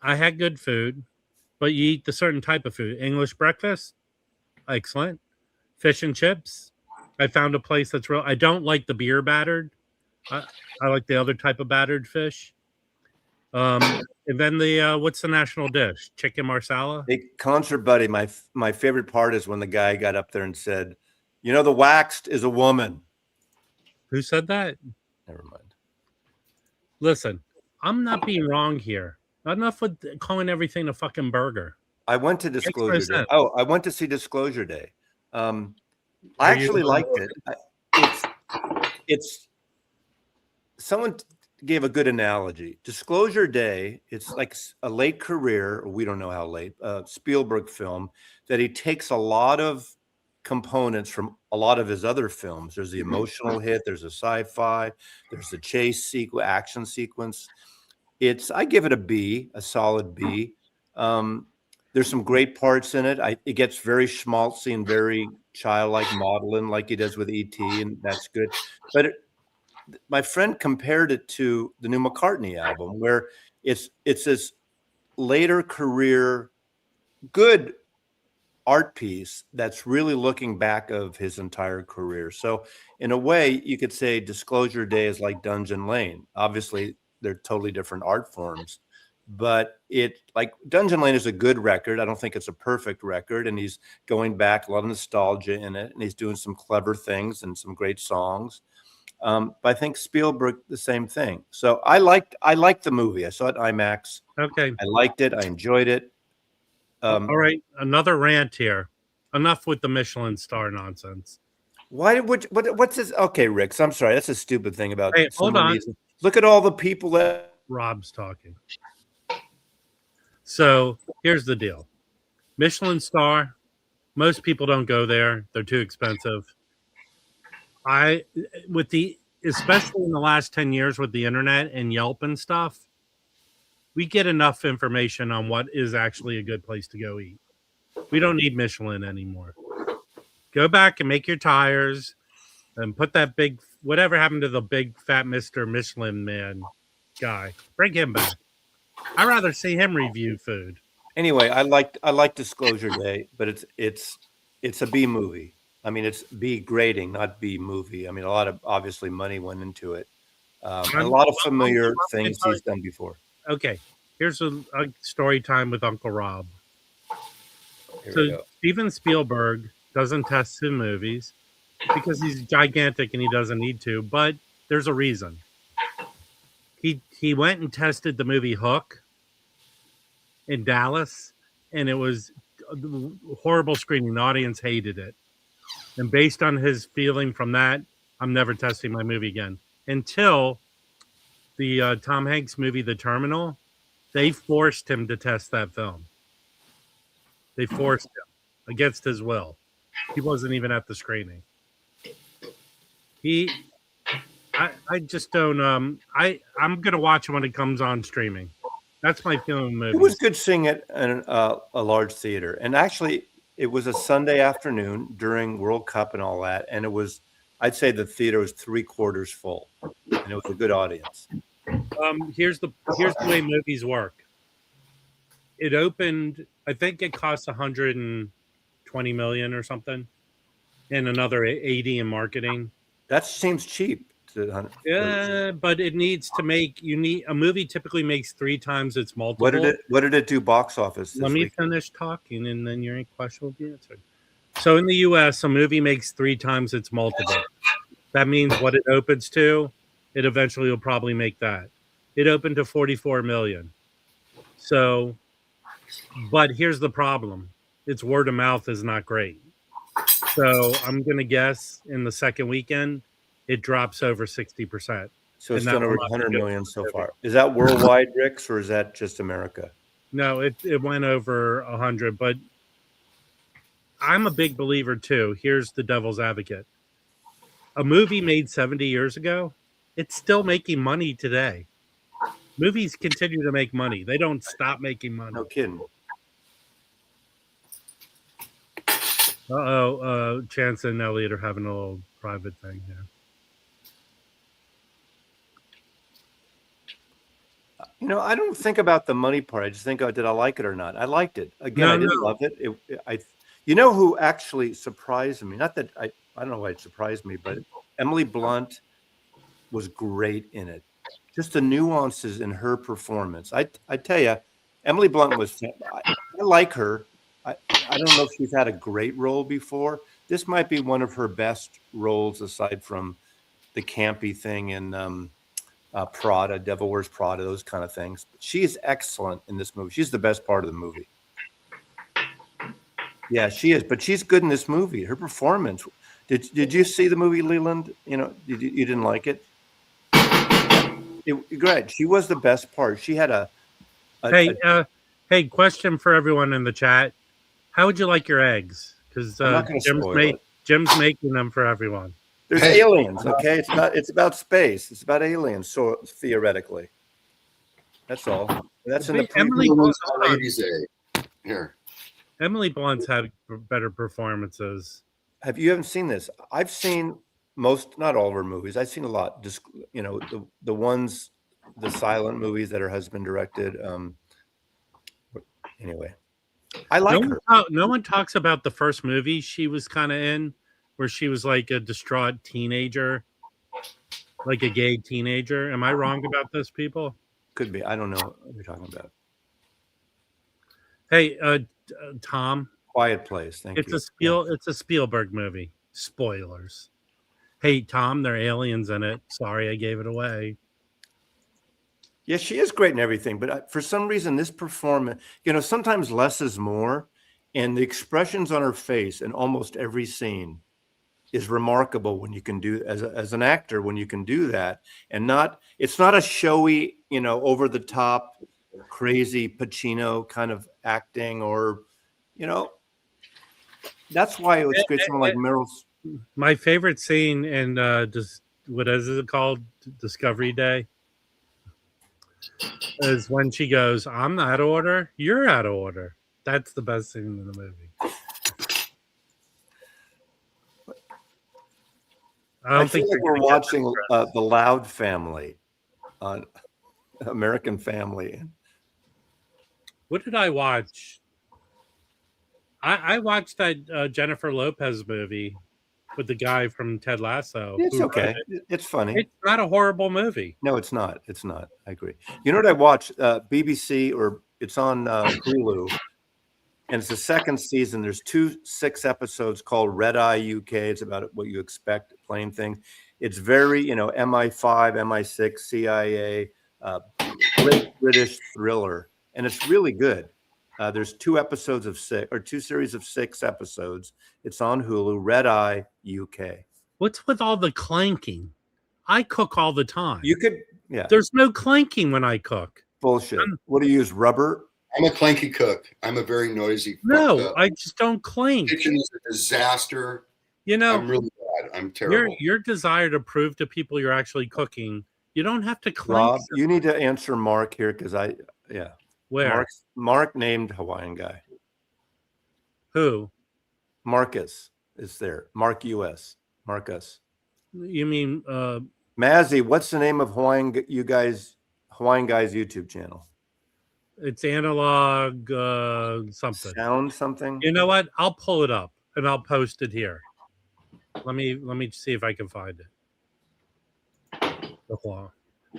I had good food, but you eat the certain type of food. English breakfast, excellent. Fish and chips. I found a place that's real. I don't like the beer battered. I like the other type of battered fish. And then the what's the national dish? Chicken marsala. Hey, concert buddy, my favorite part is when the guy got up there and said, "You know, the waxed is a woman." Who said that? Never mind. Listen, I'm not being wrong here. Not enough with calling everything a fucking burger. I went to Disclosure Day. Oh, I went to see Disclosure Day. I actually liked it. It's someone gave a good analogy. Disclosure Day, it's like a late career, or we don't know how late, Spielberg film that he takes a lot of components from a lot of his other films. There's the emotional hit, there's a sci-fi, there's the chase action sequence. I give it a B, a solid B. There's some great parts in it. It gets very schmaltzy and very childlike modeling like he does with E.T., and that's good. But my friend compared it to the new McCartney album, where it's this later career good art piece that's really looking back of his entire career. So in a way, you could say Disclosure Day is like Dungeon Lane. Obviously, they're totally different art forms, but it like Dungeon Lane is a good record. I don't think it's a perfect record, and he's going back, a lot of nostalgia in it, and he's doing some clever things and some great songs. But I think Spielberg the same thing. So I liked the movie. I saw it IMAX. Okay. I liked it. I enjoyed it. All right, another rant here. Enough with the Michelin star nonsense. Why would what's this? Okay, Rick, I'm sorry. That's a stupid thing about. Hey, hold on. Look at all the people that Rob's talking. So here's the deal. Michelin star, most people don't go there. They're too expensive. Especially in the last 10 years with the internet and Yelp and stuff, we get enough information on what is actually a good place to go eat. We don't need Michelin anymore. Go back and make your tires and put that big, whatever happened to the big fat Mr. Michelin man guy, bring him back. I'd rather see him review food. Anyway, I like Disclosure Day, but it's a B movie. I mean, it's B grading, not B movie. I mean, a lot of obviously money went into it. And a lot of familiar things he's done before. Okay, here's a story time with Uncle Rob. So Steven Spielberg doesn't test his movies because he's gigantic and he doesn't need to, but there's a reason. He went and tested the movie Hook in Dallas, and it was a horrible screening. The audience hated it. And based on his feeling from that, I'm never testing my movie again. Until the Tom Hanks movie, The Terminal, they forced him to test that film. They forced him against his will. He wasn't even at the screening. I just don't. I'm gonna watch it when it comes on streaming. That's my feeling. It was good seeing it in a large theater, and actually, it was a Sunday afternoon during World Cup and all that, and it was. I'd say the theater was 3/4 full, and it was a good audience. Here's the way movies work. It opened. I think it cost 120 million or something, and another 80 in marketing. That seems cheap. Yeah, but it needs to make. A movie typically makes 3 times its multiple. What did it do box office? Let me finish talking, and then your question will be answered. So in the U.S., a movie makes 3 times its multiple. That means what it opens to, it eventually will probably make that. It opened to 44 million. So, but here's the problem. Its word of mouth is not great. So I'm going to guess in the second weekend, it drops over 60%. So it's done over 100 million so far. Is that worldwide, Ricks, or is that just America? No, it went over 100, but I'm a big believer too. Here's the devil's advocate. A movie made 70 years ago, it's still making money today. Movies continue to make money. They don't stop making money. No kidding. Chance and Elliot are having a little private thing here. You know, I don't think about the money part. I just think, did I like it or not? I liked it. Again, I didn't love it. You know who actually surprised me? Not that I don't know why it surprised me, but Emily Blunt was great in it. Just the nuances in her performance. I tell you, Emily Blunt was. I like her. I don't know if she's had a great role before. This might be one of her best roles aside from the campy thing in Prada, Devil Wears Prada, those kind of things. She is excellent in this movie. She's the best part of the movie. Yeah, she is. But she's good in this movie. Her performance. Did you see the movie, Leland? You know, you didn't like it? Great. She was the best part. She had hey, question for everyone in the chat. How would you like your eggs? Because Jim's making them for everyone. There's aliens, okay? It's about space. It's about aliens, so theoretically. That's all. That's in the Emily Here. Emily Blunt's had better performances. You haven't seen this? I've seen most, not all of her movies. I've seen a lot. Just the ones, the silent movies that her husband directed. Anyway, I like her. No one talks about the first movie she was kind of in, where she was like a distraught teenager, like a gay teenager. Am I wrong about this, people? Could be. I don't know what you're talking about. Hey, Tom. Quiet Place. Thank you. It's a Spielberg movie. Spoilers. Hey, Tom, there are aliens in it. Sorry, I gave it away. Yeah, she is great and everything, but for some reason, this performance, sometimes less is more, and the expressions on her face in almost every scene is remarkable when you can do as an actor, when you can do that, and it's not a showy, over the top, crazy Pacino kind of acting, or that's why it's great. Someone like Meryl's. My favorite scene in what is it called? Discovery Day is when she goes, "I'm out of order. You're out of order." That's the best scene in the movie. I feel like we're watching The Loud Family on American Family. What did I watch? I watched that Jennifer Lopez movie with the guy from Ted Lasso. It's okay. It's funny. It's not a horrible movie. No, it's not. It's not. I agree. You know what I watched? BBC, or it's on Hulu, and it's the second season. There's 6 episodes called Red Eye UK. It's about what you expect, plane thing. It's very, MI5, MI6, CIA, British thriller, and it's really good. There's 2 episodes of 6, or 2 series of 6 episodes. It's on Hulu. Red Eye UK. What's with all the clanking? I cook all the time. You could, yeah. There's no clanking when I cook. Bullshit. What do you use? Rubber? I'm a clanky cook. I'm a very noisy. No, I just don't clank. Kitchen is a disaster. I'm really bad. I'm terrible. Your desire to prove to people you're actually cooking, you don't have to clank. Rob, you need to answer Mark here, because Where? Mark named Hawaiian guy. Who? Marcus is there. Mark US. Marcus. You mean Mazzy, what's the name of Hawaiian guy's YouTube channel? It's analog something. Sound something? You know what? I'll pull it up and I'll post it here. Let me see if I can find it.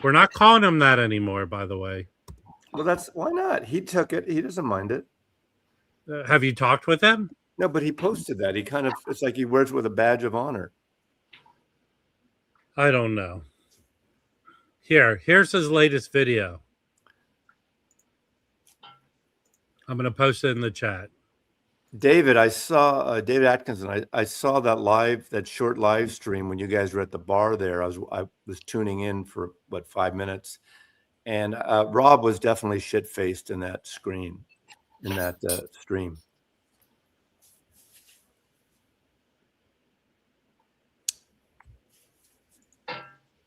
We're not calling him that anymore, by the way. Well, why not? He took it. He doesn't mind it. Have you talked with him? No, but he posted that. It's like he wears it with a badge of honor. I don't know. Here's his latest video. I'm going to post it in the chat. David, I saw David Atkinson. I saw that short live stream when you guys were at the bar there. I was tuning in for 5 minutes, and Rob was definitely shit-faced in that stream.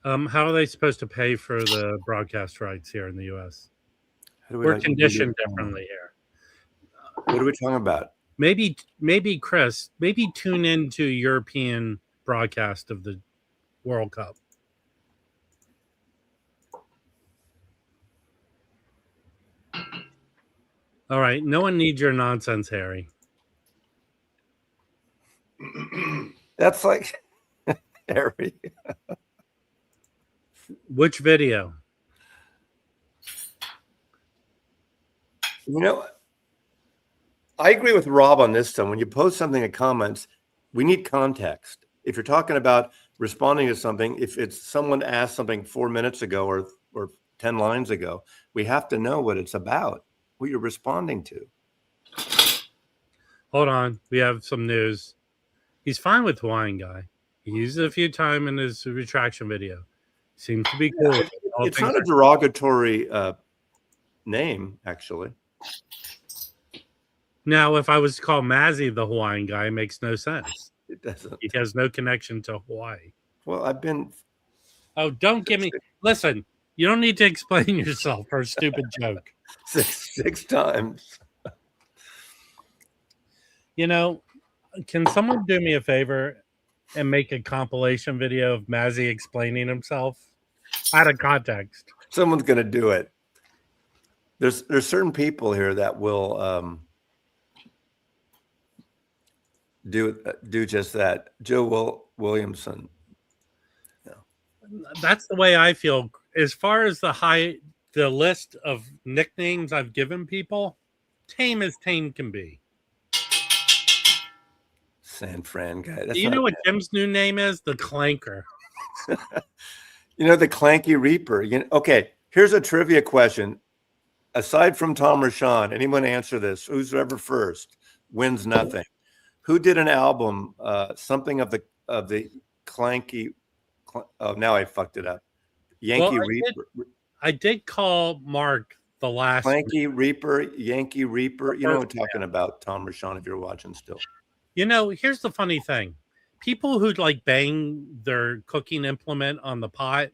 How are they supposed to pay for the broadcast rights here in the U.S.? We're conditioned differently here. What are we talking about? Maybe Chris, tune into European broadcast of the World Cup. All right, no one needs your nonsense, Harry. That's like Harry. Which video? I agree with Rob on this one. When you post something in comments, we need context. If you're talking about responding to something, if it's someone asked something 4 minutes ago or 10 lines ago, we have to know what it's about, what you're responding to. Hold on. We have some news. He's fine with Hawaiian guy. He used it a few times in his retraction video. Seems to be cool. Yeah, it's not a derogatory name, actually. Now, if I was to call Mazzy the Hawaiian guy, it makes no sense. It doesn't. He has no connection to Hawaii. Well, I've been. Oh, don't give me. Listen, you don't need to explain yourself for a stupid joke. Six times. Can someone do me a favor? and make a compilation video of Mazzy explaining himself out of context. Someone's going to do it. There's certain people here that will do just that. Joe Williamson. That's the way I feel. As far as the list of nicknames I've given people, tame as tame can be. San Fran guy. Do you know what Jim's new name is? The Clanker. You know, the Clanky Reaper. Okay, here's a trivia question. Aside from Tom or Sean, anyone answer this? Who's ever first wins nothing. Who did an album? Something of the Clanky. Oh, now I fucked it up. Yankee Reaper. I did call Mark the last Clanky Reaper, Yankee Reaper. You know what I'm talking about, Tom or Sean, if you're watching still. You know, here's the funny thing. People who like bang their cooking implement on the pot,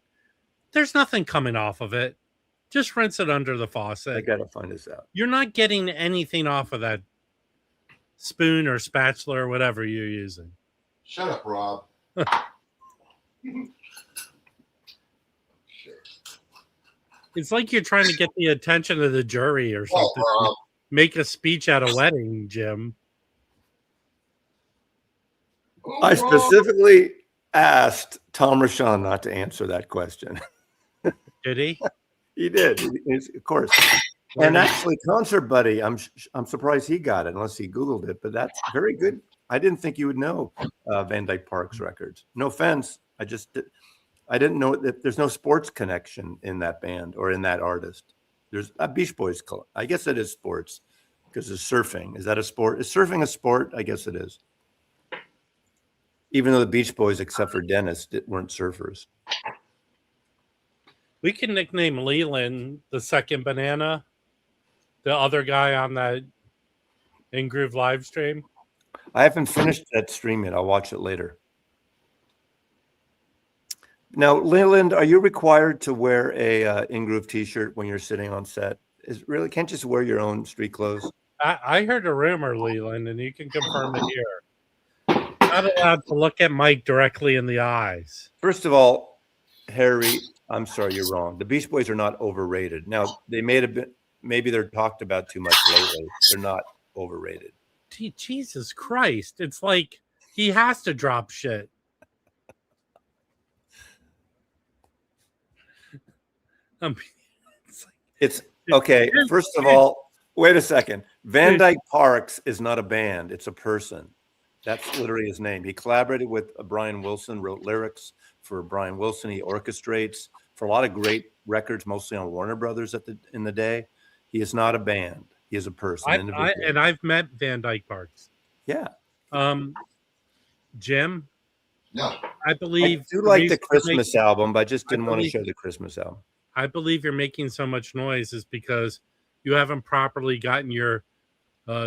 there's nothing coming off of it. Just rinse it under the faucet. I gotta find this out. You're not getting anything off of that spoon or spatula or whatever you're using. Shut up, Rob. It's like you're trying to get the attention of the jury or something. Make a speech at a wedding, Jim. I specifically asked Tom Rashawn not to answer that question. Did he? He did, of course. And actually, Concert Buddy, I'm surprised he got it, unless he Googled it. But that's very good. I didn't think you would know Van Dyke Park's records. No offense, I didn't know that there's no sports connection in that band or in that artist. There's a Beach Boys. I guess it is sports because it's surfing. Is that a sport? Is surfing a sport? I guess it is. Even though the Beach Boys, except for Dennis, weren't surfers. We can nickname Leland the second banana, the other guy on that In-Groove live stream. I haven't finished that stream yet. I'll watch it later. Now, Leland, are you required to wear a In-Groove t-shirt when you're sitting on set? Can't you just wear your own street clothes? I heard a rumor, Leland, and you can confirm it here. Not allowed to look at Mike directly in the eyes. First of all, Harry, I'm sorry, you're wrong. The Beach Boys are not overrated. Now, they may have been, maybe they're talked about too much lately. They're not overrated. Jesus Christ. It's like he has to drop shit. It's okay. First of all, wait a second. Van Dyke Parks is not a band. It's a person. That's literally his name. He collaborated with Brian Wilson, wrote lyrics for Brian Wilson. He orchestrates for a lot of great records, mostly on Warner Brothers in the day. He is not a band. He is a person. And I've met Van Dyke Parks. Yeah. Jim? No. I believe I do like the Christmas album, but I just didn't want to show the Christmas album. I believe you're making so much noise is because you haven't properly gotten your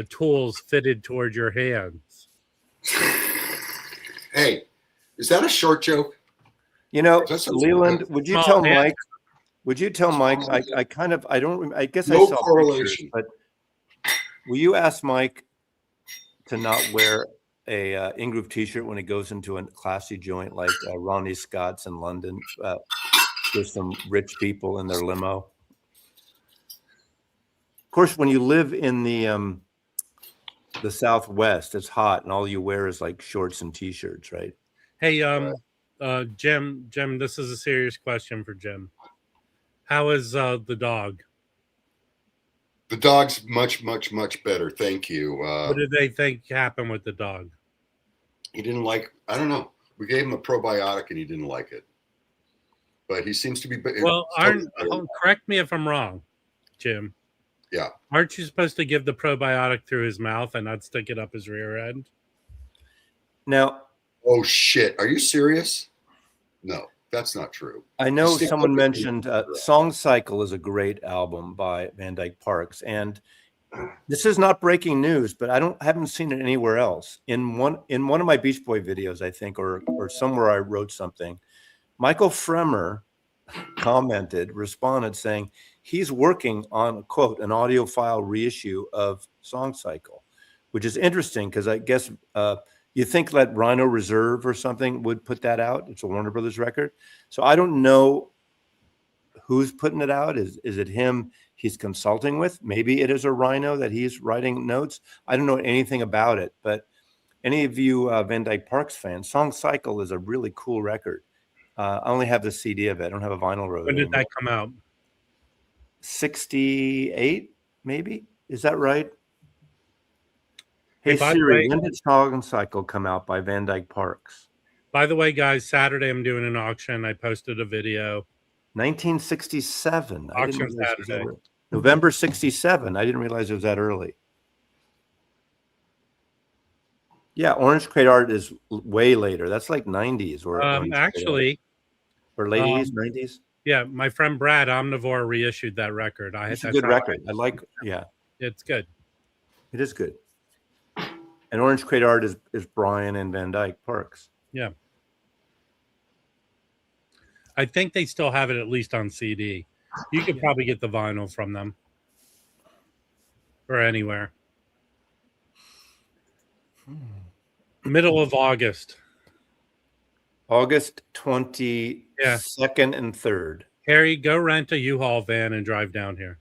tools fitted toward your hands. Hey, is that a short joke? You know, Leland, would you tell Mike? Would you tell Mike? I guess no I saw correlation. Pictures, but will you ask Mike to not wear a In-Groove t-shirt when he goes into a classy joint like Ronnie Scott's in London? With some rich people in their limo. Of course, when you live in the Southwest, it's hot, and all you wear is like shorts and t-shirts, right? Hey, Jim, this is a serious question for Jim. How is the dog? The dog's much, much, much better. Thank you. What did they think happened with the dog? He didn't like. I don't know. We gave him a probiotic, and he didn't like it. But he seems to be. Well, correct me if I'm wrong, Jim. Yeah. Aren't you supposed to give the probiotic through his mouth and not stick it up his rear end? Now. Oh, shit. Are you serious? No, that's not true. I know someone mentioned Song Cycle is a great album by Van Dyke Parks. And this is not breaking news, but I haven't seen it anywhere else. In one of my Beach Boy videos, I think, or somewhere I wrote something, Michael Fremer responded saying he's working on, quote, an audiophile reissue of Song Cycle, which is interesting because I guess You think that Rhino Reserve or something would put that out? It's a Warner Brothers record. So I don't know who's putting it out. Is it him he's consulting with? Maybe it is a Rhino that he's writing notes. I don't know anything about it, but any of you Van Dyke Parks fans, Song Cycle is a really cool record. I only have the CD of it. I don't have a vinyl road. When did anymore. that come out? 68, maybe? Is that right? Hey, Hey, by the Siri, way- when did Song Cycle come out by Van Dyke Parks? By the way, guys, Saturday I'm doing an auction. I posted a video. 1967. I Auction didn't realize it was that Saturday. early. November 67. I didn't realize it was that early. Yeah, Orange Crate Art is way later. That's like 90s or Actually, or late 80s, 90s. yeah, my friend Brad Omnivore reissued that record. It's a good record. I like, yeah, It's good. it is good. And Orange Crate Art is Brian and Van Dyke Parks. Yeah. I think they still have it at least on CD. You could probably get the vinyl from them or anywhere. Middle of August. August 22nd and 3rd. Harry, go rent a U-Haul van and drive down here.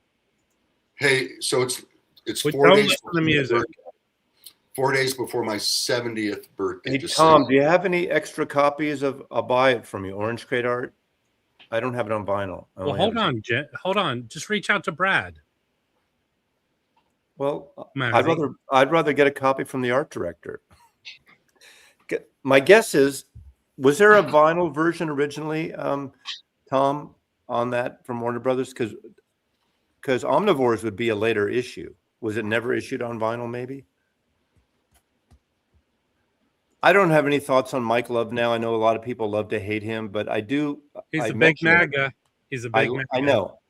Hey, so it's We 4 don't days. listen to music. 4 days before my 70th birthday. Hey, just Tom, so- do you have any extra copies of? I'll buy it from you. Orange Crate Art. I don't have it on vinyl. I Well, only hold have it- on, hold on. Just reach out to Brad. Well, Mazzy. I'd rather get a copy from the art director. My guess is, was there a vinyl version originally, Tom, on that from Warner Brothers? Because Omnivores would be a later issue. Was it never issued on vinyl? Maybe. I don't have any thoughts on Mike Love now. I know a lot of people love to hate him, but I do. He's I a big mention it. MAGA. He's a big MAGA.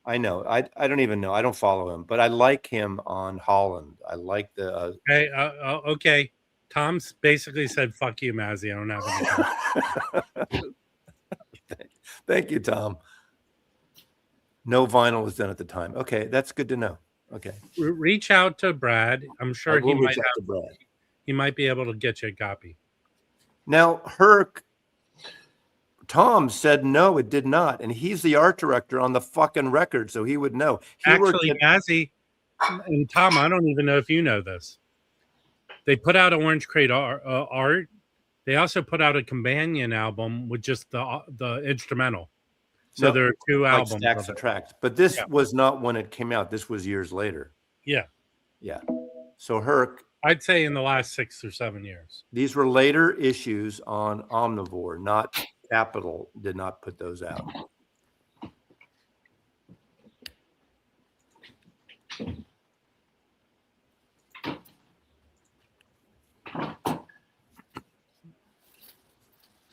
I know. I don't even know. I don't follow him, but I like him on Holland. I like the. Hey, okay. Tom's basically said, "Fuck you, Mazzy." I don't have any. Thank you, Tom. No vinyl was done at the time. Okay, that's good to know. Okay, Reach out to Brad. I'm I sure he will might reach out have. to Brad. He might be able to get you a copy. Now, Herc, Tom said no, it did not, and he's the art director on the fucking record, so he would know. He worked Actually, at- Mazzy and Tom, I don't even know if you know this. They put out Orange Crate art. They also put out a companion album with just the instrumental. So No, there are two like albums. stacks of of it. tracks, but this Yeah. was not when it came out. This was years later. Yeah, Yeah. So Herc, I'd say in the last 6 or 7 years. these were later issues on Omnivore, not Capitol did not put those out.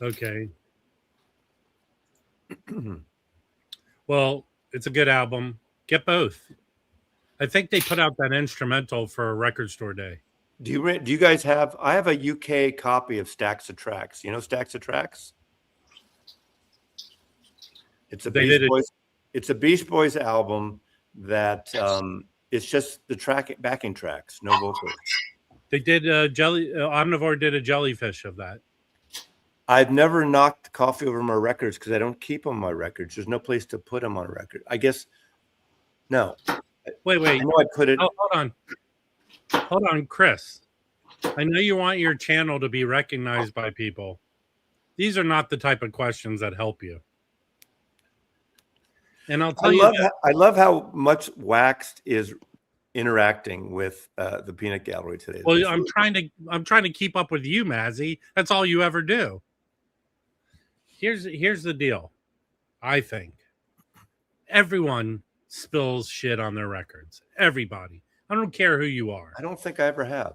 Okay. Well, it's a good album. Get both. I think they put out that instrumental for a record store day. Do you guys have? I have a UK copy of Stacks of Tracks. You know Stacks of Tracks? It's a They Beach did it- Boys. It's a Beach Boys album that it's just the track backing tracks, no vocals. They did Omnivore did a jellyfish of that. I've never knocked coffee over my records because I don't keep on my records. There's no place to put them on a record. I guess no. Wait. I know I put it. Oh, hold on, Chris. I know you want your channel to be recognized by people. These are not the type of questions that help you. And I'll tell I love how much Waxed is interacting with the Peanut Gallery today. well, I'm trying to keep up with you, Mazzy. That's all you ever do. Here's the deal. I think everyone spills shit on their records. Everybody. I don't care who you are. I don't think I ever have.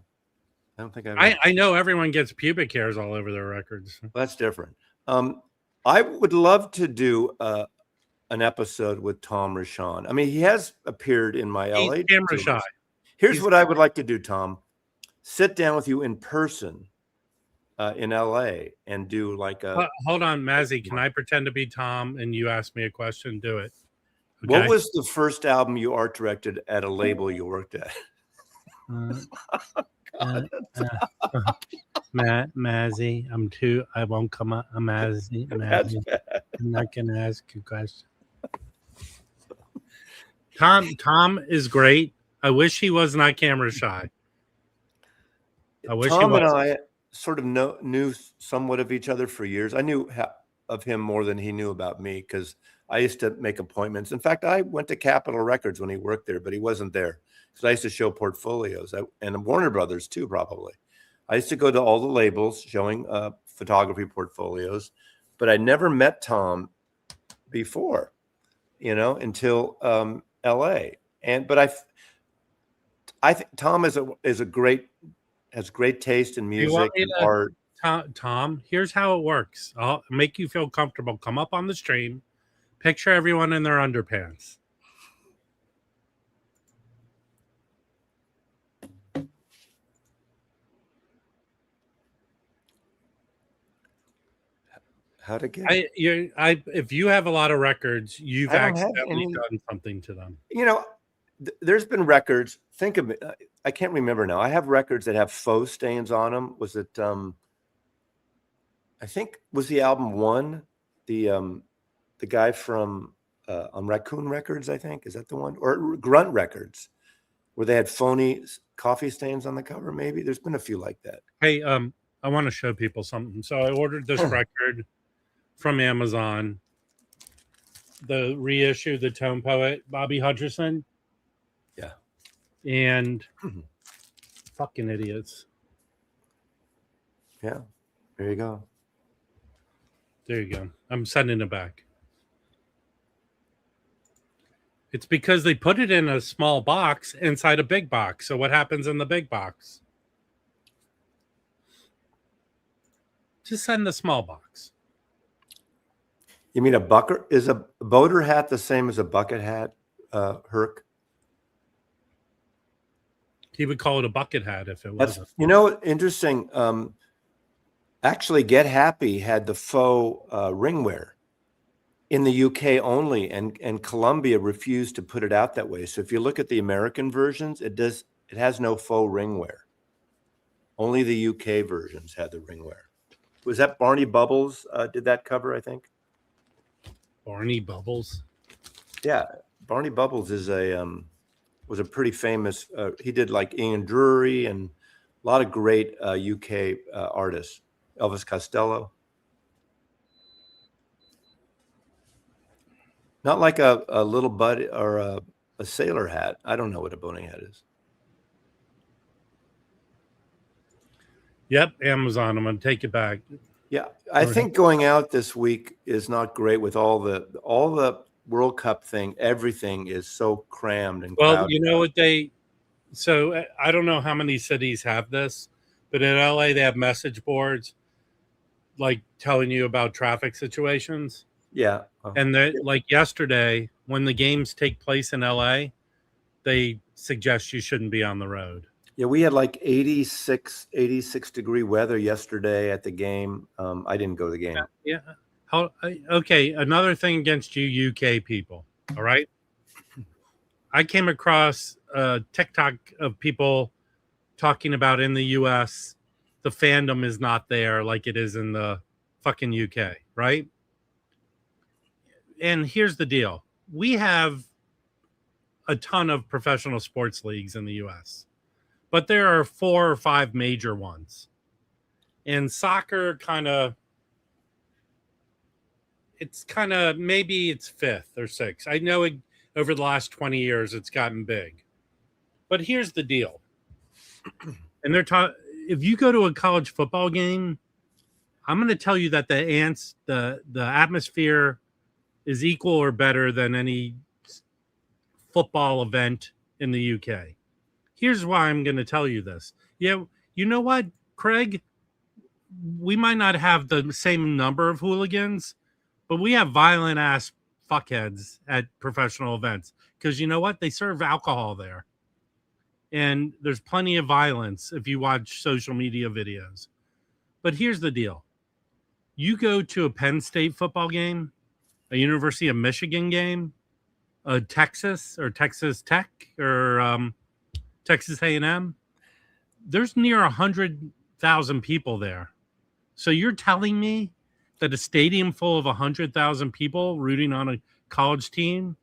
I don't think I ever have. I know everyone gets pubic hairs all over their records. That's different. I would love to do an episode with Tom Rashawn. I mean, he has appeared in my LA. He's camera series. shy. Here's what I would like to do, Tom. Sit down with you in person in LA and do like a. Hold on, Mazzy. Can I pretend to be Tom and you ask me a question? Do it. Okay? What was the first album you art directed at a label you worked at? Mazzy, I won't come up. Mazzy. That's bad. I'm not going to ask you a question. Tom is great. I wish he was not camera shy. I wish Tom he and was. I sort of knew somewhat of each other for years. I knew of him more than he knew about me because I used to make appointments. In fact, I went to Capitol Records when he worked there, but he wasn't there because I used to show portfolios and Warner Brothers too, probably. I used to go to all the labels showing photography portfolios, but I never met Tom before, until L.A. But I think Tom has great taste in You want music me and to- art. Tom, here's how it works. I'll make you feel comfortable. Come up on the stream. Picture everyone in their underpants. How to get if you have a lot of records, you've I don't have accidentally any. done something to them. There's been records. Think of it. I can't remember now. I have records that have faux stains on them. Was it? I think was the album One, the guy from on Raccoon Records. I think is that the one, or Grunt Records, where they had phony coffee stains on the cover. Maybe there's been a few like that. Hey, I want to show people something. So I ordered this record from Amazon. The reissue, the Tone Poet, Bobby Hutcherson. Yeah. And fucking idiots. Yeah. There you go. There you go. I'm sending it back. It's because they put it in a small box inside a big box. So what happens in the big box? Just send the small box. You mean a bucket? Is a boater hat the same as a bucket hat, Herc? He would call it a bucket hat if it That's wasn't. Interesting. Actually, Get Happy had the faux ringwear in the UK only, and Columbia refused to put it out that way. So if you look at the American versions, it has no faux ringwear. Only the UK versions had the ringwear. Was that Barney Bubbles did that cover, I think? Barney Bubbles. Yeah, Barney Bubbles was a pretty famous. He did like Ian Drury and a lot of great UK artists. Elvis Costello. Not like a little bud or a sailor hat. I don't know what a boating hat is. Yep, Amazon. I'm going to take it back. Yeah, I think going out this week is not great with all the World Cup thing. Everything is so crammed and well, crowded. you know what so I don't know how many cities have this, but in LA they have message boards like telling you about traffic situations. Yeah. And like yesterday, when the games take place in LA, they suggest you shouldn't be on the road. Yeah, we had like 86 degree weather yesterday at the game. I didn't go to the game. Yeah. Okay, another thing against you UK people, all right? I came across a TikTok of people talking about in the US, the fandom is not there like it is in the fucking UK, right? And here's the deal. We have a ton of professional sports leagues in the US, but there are 4 or 5 major ones. And soccer maybe it's 5th or 6th. I know over the last 20 years it's gotten big. But here's the deal. And if you go to a college football game, I'm going to tell you that the atmosphere is equal or better than any football event in the UK. Here's why I'm going to tell you this. Yeah, you know what, Craig? We might not have the same number of hooligans, but we have violent ass fuckheads at professional events because you know what? They serve alcohol there. And there's plenty of violence if you watch social media videos. But here's the deal. You go to a Penn State football game, a University of Michigan game, a Texas or Texas Tech or Texas A&M, there's near 100 100,000 people there. So you're telling me that a stadium full of 100,000 people rooting on a college team,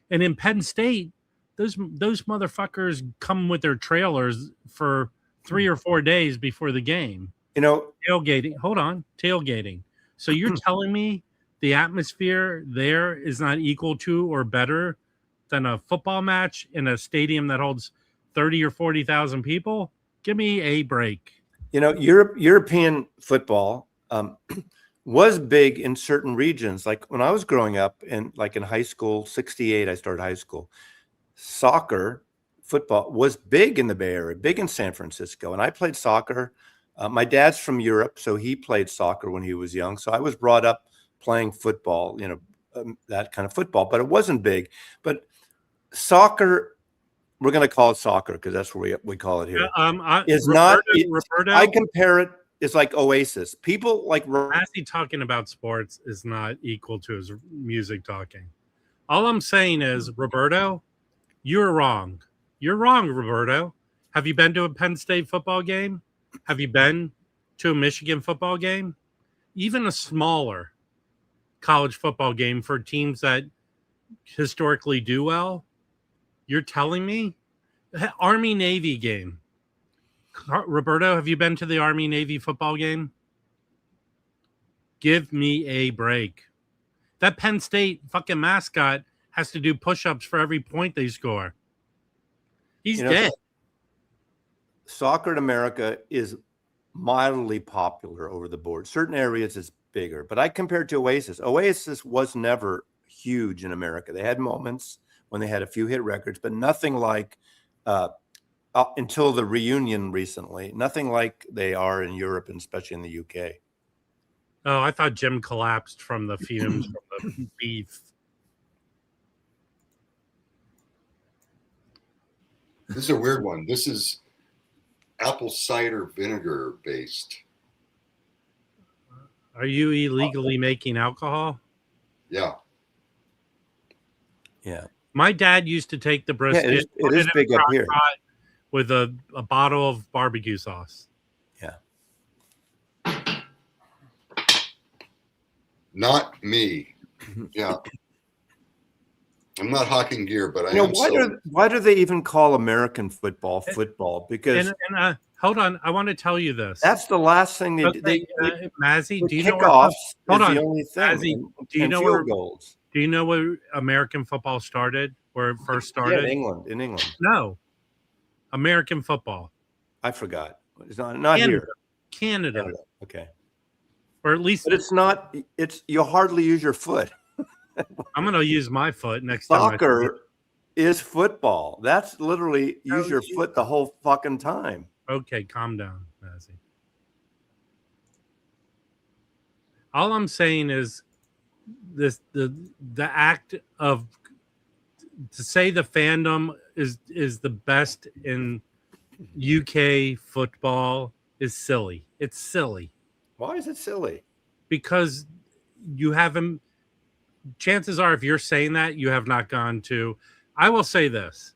and in Penn State, those motherfuckers come with their trailers for 3 or 4 days before the game. You know, Tailgating. Hold on, tailgating. So you're telling me the atmosphere there is not equal to or better than a football match in a stadium that holds 30 or 40,000 people? Give me a break. you know, European football was big in certain regions. Like when I was growing up, in high school, 68, I started high school. Soccer, football was big in the Bay Area, big in San Francisco, and I played soccer. My dad's from Europe, so he played soccer when he was young. So I was brought up playing football, that kind of football, but it wasn't big. But soccer, we're going to call it soccer because that's what we call it here. Roberto, I compare it. It's like Oasis. People like Massey talking about sports is not equal to his music talking. All I'm saying is, Roberto, you're wrong. You're wrong, Roberto. Have you been to a Penn State football game? Have you been to a Michigan football game? Even a smaller college football game for teams that historically do well? You're telling me? Army-Navy game. Roberto, have you been to the Army-Navy football game? Give me a break. That Penn State fucking mascot has to do push-ups for every point they score. He's dead. Soccer in America is mildly popular over the board. Certain areas it's bigger, but I compare it to Oasis. Oasis was never huge in America. They had moments when they had a few hit records, but nothing like until the reunion recently, nothing like they are in Europe and especially in the UK. Oh, I thought Jim collapsed from the fumes from the beef. This is a weird one. This is apple cider vinegar based. Are you illegally making alcohol? Yeah. Yeah. My dad used to take the brisket. Yeah, it is big up here. With a bottle of barbecue sauce. Yeah. Not me. Yeah. I'm not hawking gear, but I am. Why do they even call American football? Because hold on, I want to tell you this. That's the last thing Mazzy, do you know what? Hold on, the only thing. Mazzy, do you know where goals? Do you know where American football started? Where it first started? Yeah, in England. No, American football. I forgot. It's not Canada. here. Canada. Okay. Or at least, but it's not. You hardly use your foot. I'm going to use my foot next time. Soccer is football. That's literally use your foot the whole fucking time. Okay, calm down, Mazzy. All I'm saying is the act of to say the fandom is the best in UK football is silly. It's silly. Why is it silly? Because you haven't. Chances are, if you're saying that, you have not gone to. I will say this: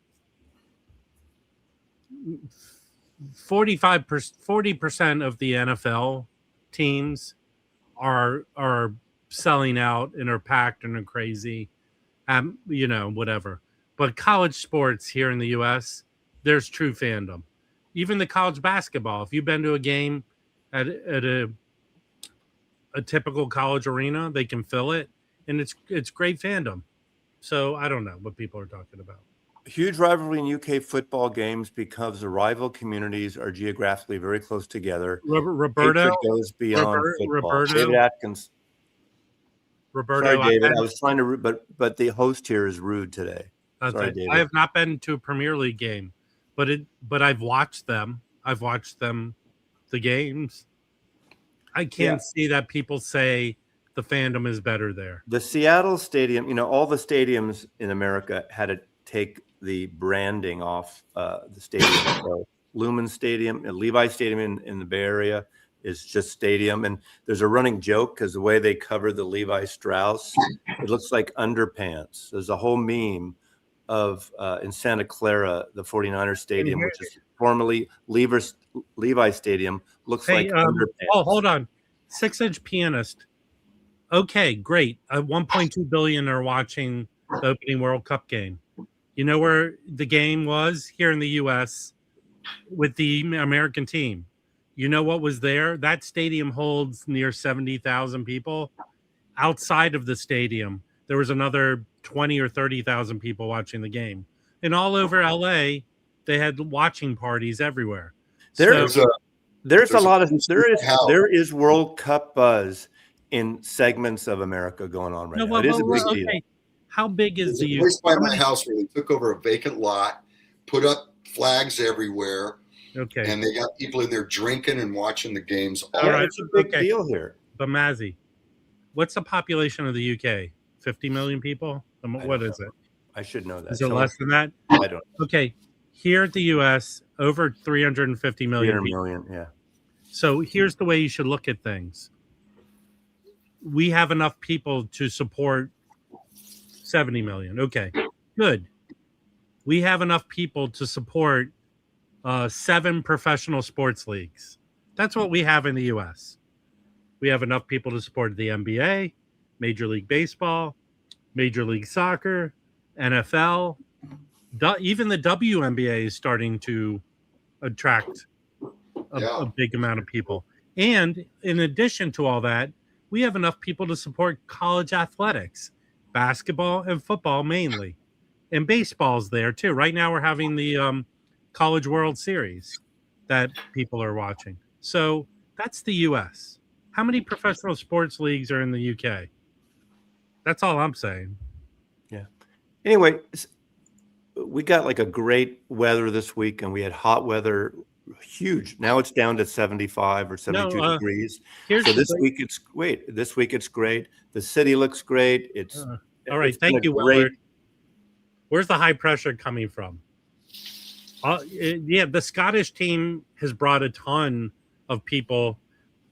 40% of the NFL teams are selling out and are packed and are crazy, whatever. But college sports here in the U.S., there's true fandom. Even the college basketball. If you've been to a game at a typical college arena, they can fill it. And it's great fandom. So I don't know what people are talking about. Huge rivalry in UK football games because the rival communities are geographically very close together. Roberto Hatred goes beyond football. David Atkins. Roberto, sorry, David. I was trying to, but the host here is rude today. Sorry, David. I have not been to a Premier League game, but I've watched them. I've watched them, the games. I can't see that people say the fandom is better there. The Seattle stadium, all the stadiums in America had to take the branding off the stadium. So Lumen Stadium, Levi Stadium in the Bay Area is just stadium. And there's a running joke because the way they cover the Levi Strauss, it looks like underpants. There's a whole meme of in Santa Clara, the 49ers Stadium, which is formerly Levi Stadium looks Hey, like underpants. hold on. 6-inch pianist. Okay, great. 1.2 billion are watching the opening World Cup game. You know where the game was? Here in the U.S. with the American team. You know what was there? That stadium holds near 70,000 people. Outside of the stadium, there was another 20 or 30,000 people watching the game. And all over LA, they had watching parties everywhere. So There's a lot of how- there is World Cup buzz in segments of America going on right now. It is a big deal. okay. How big is There's a the place by my house where they took over a vacant lot, put up flags everywhere, Okay. and they got people in there drinking and watching the games. All right. It's a big Okay. deal here. But Mazzy, what's the population of the UK? 50 million people? What is it? I should know that. Is it less than that? I don't. Okay. Here at the US, over 350 million 300 people. million, yeah. So here's the way you should look at things. We have enough people to support 70 million. Okay, good. We have enough people to support 7 professional sports leagues. That's what we have in the US. We have enough people to support the NBA, Major League Baseball, Major League Soccer, NFL. Even the WNBA is starting to attract a big amount of people. And in addition to all that, we have enough people to support college athletics, basketball and football mainly. And baseball's there too. Right now we're having the College World Series that people are watching. So that's the US. How many professional sports leagues are in the UK? That's all I'm saying. Yeah. Anyway, we got like a great weather this week, and we had hot weather, huge. Now it's down to 75 or 72 degrees. So this week it's great. The city looks great. All right. Thank you, Willard. Where's the high pressure coming from? The Scottish team has brought a ton of people.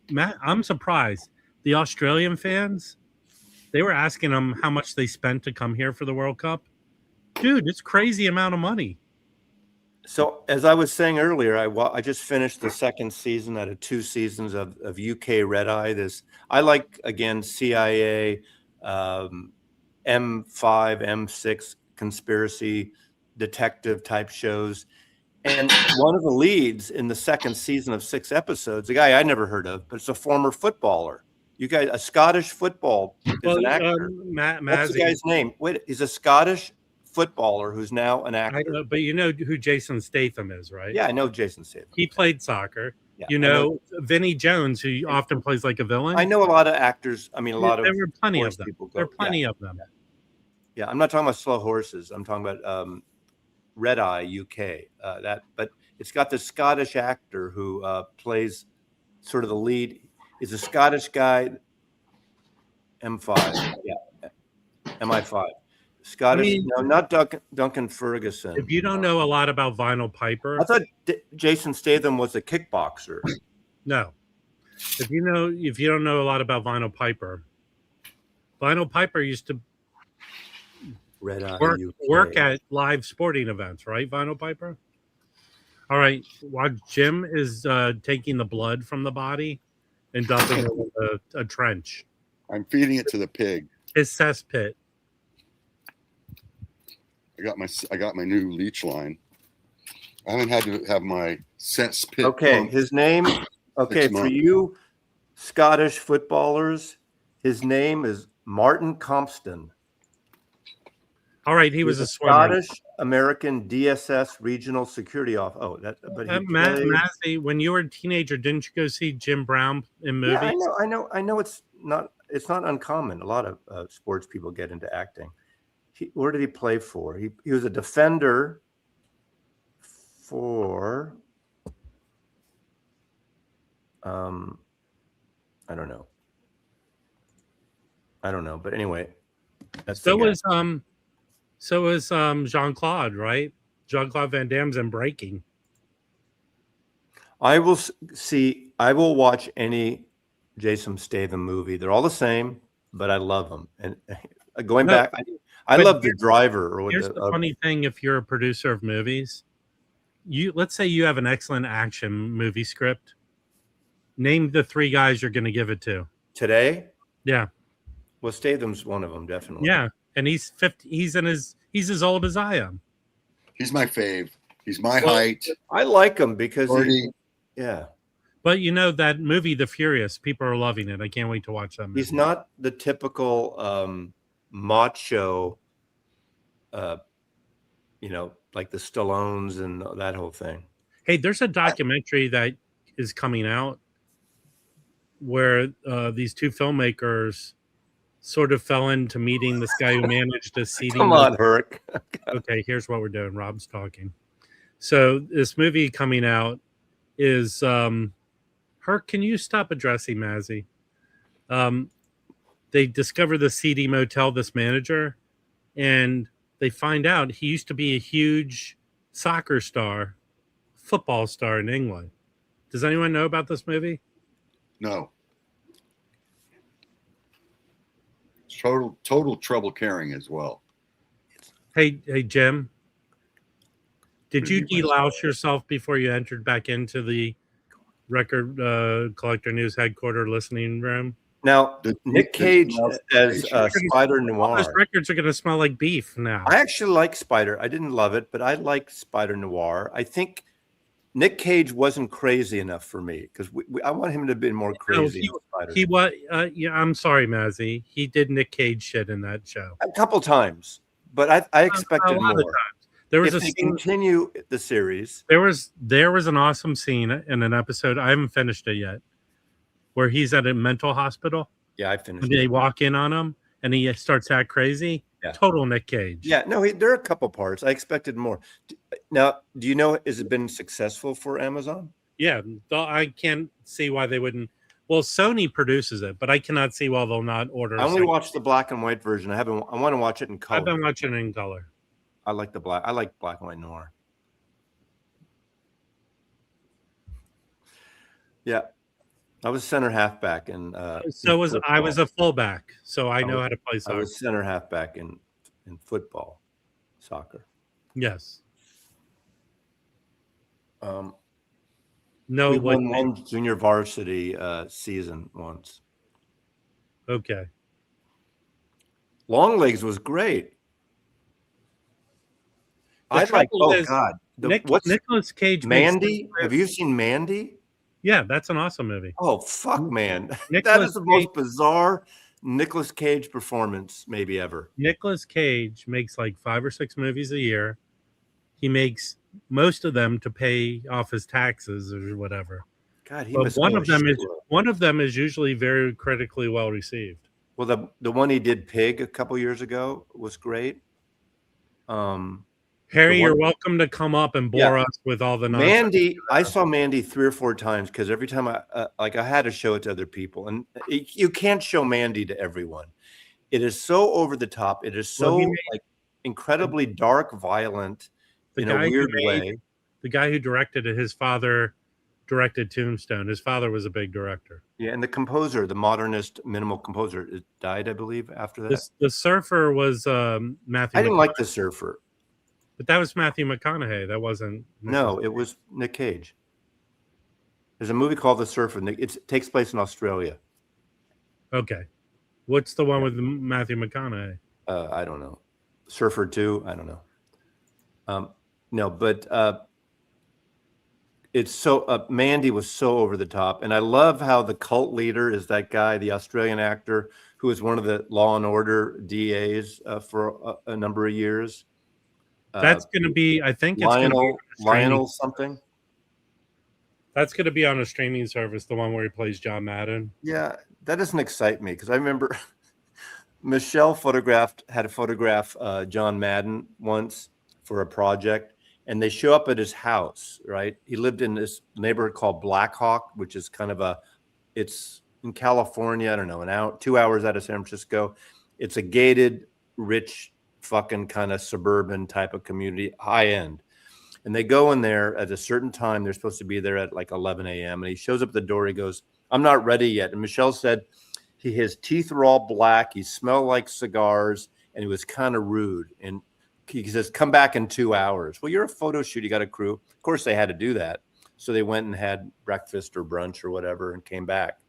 Matt, I'm surprised. The Australian fans, they were asking them how much they spent to come here for the World Cup. Dude, it's crazy amount of money. So as I was saying earlier, I just finished the second season out of 2 seasons of UK Red Eye. I like, again, CIA, M5, M6 conspiracy detective type shows. And one of the leads in the second season of 6 episodes, a guy I never heard of, but it's a former footballer. You guys, a Scottish football is an actor. What's the guy's name? Wait, he's a Scottish footballer who's now an actor. I know, but you know who Jason Statham is, right? Yeah, I know Jason Statham. He played soccer. Yeah, you know Vinnie Jones, who often plays like a villain. I know a lot of actors. I mean, there were plenty of them. There are plenty of them. Yeah, I'm not talking about slow horses. I'm talking about Red Eye UK. But it's got this Scottish actor who plays sort of the lead. He's a Scottish guy. M5, yeah, MI5. Scottish, no, not Duncan Ferguson. If you don't know a lot about Vinyl Piper, I thought Jason Statham was a kickboxer. No, if you don't know a lot about Vinyl Piper used to work at live sporting events, right? Vinyl Piper. All right, while Jim is taking the blood from the body and dumping it in a trench. I'm feeding it to the pig. His cesspit. I got my new leech line. I haven't had to have my cesspit. Okay, his name. Okay, for you Scottish footballers, his name is Martin Compston. All right, he was a swimmer. Scottish American DSS regional security officer. Oh, that. But Massey, when you were a teenager, didn't you go see Jim Brown in movies? Yeah, I know. It's not uncommon. A lot of sports people get into acting. Where did he play for? He was a defender for. I don't know. But anyway, so was Jean-Claude, right? Jean-Claude Van Damme's in Breaking. I will watch any Jason Statham movie. They're all the same, but I love them. And going back, I love The Driver. Here's the funny thing: if you're a producer of movies, let's say you have an excellent action movie script. Name the 3 guys you're going to give it to. Today, Yeah. well, Statham's one of them, definitely. Yeah. And he's 50. He's as old as I am. He's my fave. He's my Well, height. I like him because Yeah. But you know that movie, The Furious, people are loving it. I can't wait to watch that movie. he's not the typical macho, like the Stallones and that whole thing. Hey, there's a documentary that is coming out where these 2 filmmakers sort of fell into meeting this guy who managed a seating. Come on, Herc. Okay, here's what we're doing. Rob's talking. So this movie coming out is Herc, can you stop addressing Mazzy? They discover the seedy motel, this manager, and they find out he used to be a huge soccer star, football star in England. Does anyone know about this movie? No. Total trouble carrying as well. Hey, Jim. Did you delouse yourself before you entered back into the Record Collector News headquarters listening room? Now, Nick Cage as Spider Those Noir. records are going to smell like beef now. I actually like Spider. I didn't love it, but I like Spider Noir. I think Nick Cage wasn't crazy enough for me because I want him to have been more crazy. He was. Yeah, I'm sorry, Mazzy. He did Nick Cage shit in that show A couple times, but I expected a lot more. of times. There was if they continue the series. There was an awesome scene in an episode. I haven't finished it yet, where he's at a mental hospital. Yeah, I finished. And they walk in on him, and he starts to act crazy. Yeah. Total Nick Cage. Yeah, no, there are a couple parts. I expected more. Now, do you know, has it been successful for Amazon? Yeah, I can't see why they wouldn't. Well, Sony produces it, but I cannot see why they'll not order. I only watched the black and white version. I want to watch it in color. I've been watching it in color. I like black and white noir. Yeah, I was center halfback, and I was a fullback, so I know how to play soccer. I was center halfback in football, soccer. Yes. We won one junior varsity season once. Okay. Longlegs was great. God. Nicolas Cage. Mandy? Have you seen Mandy? Yeah, that's an awesome movie. Oh, fuck, man. That is the most bizarre Nicolas Cage performance maybe ever. Nicolas Cage makes like 5 or 6 movies a year. He makes most of them to pay off his taxes or whatever. God, one of them is usually very critically well received. Well, the one he did, Pig, a couple years ago was great. Harry, you're welcome to come up and bore us with all the nonsense. Mandy, I saw Mandy 3 or 4 times because every time I had to show it to other people, and you can't show Mandy to everyone. It is so over the top. It is so incredibly dark, violent in a weird way. The guy who directed it, his father directed Tombstone. His father was a big director. Yeah, and the composer, the modernist minimal composer, died, I believe, after that. The Surfer was Matthew. I didn't like The Surfer. But that was Matthew McConaughey. That wasn't. No, it was Nick Cage. There's a movie called The Surfer. It takes place in Australia. Okay. What's the one with Matthew McConaughey? I don't know. Surfer 2? I don't know. No, but it's so Mandy was so over the top. And I love how the cult leader is that guy, the Australian actor, who was one of the Law and Order DAs for a number of years. That's going to be, I think, Lionel something. That's going to be on a streaming service, the one where he plays John Madden. Yeah, that doesn't excite me because I remember Michelle had to photograph John Madden once for a project, and they show up at his house, right? He lived in this neighborhood called Black Hawk, which is kind of it's in California, I don't know, 2 hours out of San Francisco. It's a gated, rich, fucking kind of suburban type of community, high end. And they go in there at a certain time. They're supposed to be there at like 11 a.m. And he shows up at the door. He goes, "I'm not ready yet." And Michelle said his teeth were all black. He smelled like cigars and he was kind of rude. And he says, come back in 2 hours. Well, you're a photo shoot. You got a crew. Of course, they had to do that. So they went and had breakfast or brunch or whatever and came back.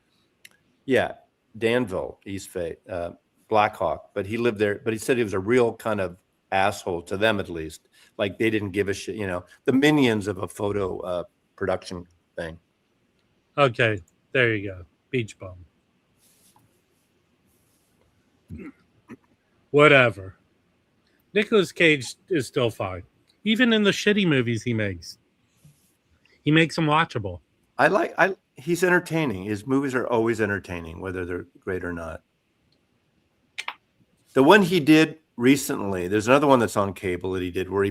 Yeah, Danville, East Fayette, Blackhawk. But he lived there. But he said he was a real kind of asshole to them, at least. Like they didn't give a shit, the minions of a photo production thing. Okay, there you go. Beach bum. Whatever. Nicolas Cage is still fine. Even in the shitty movies he makes them watchable. He's entertaining. His movies are always entertaining, whether they're great or not. The one he did recently, there's another one that's on cable that he did where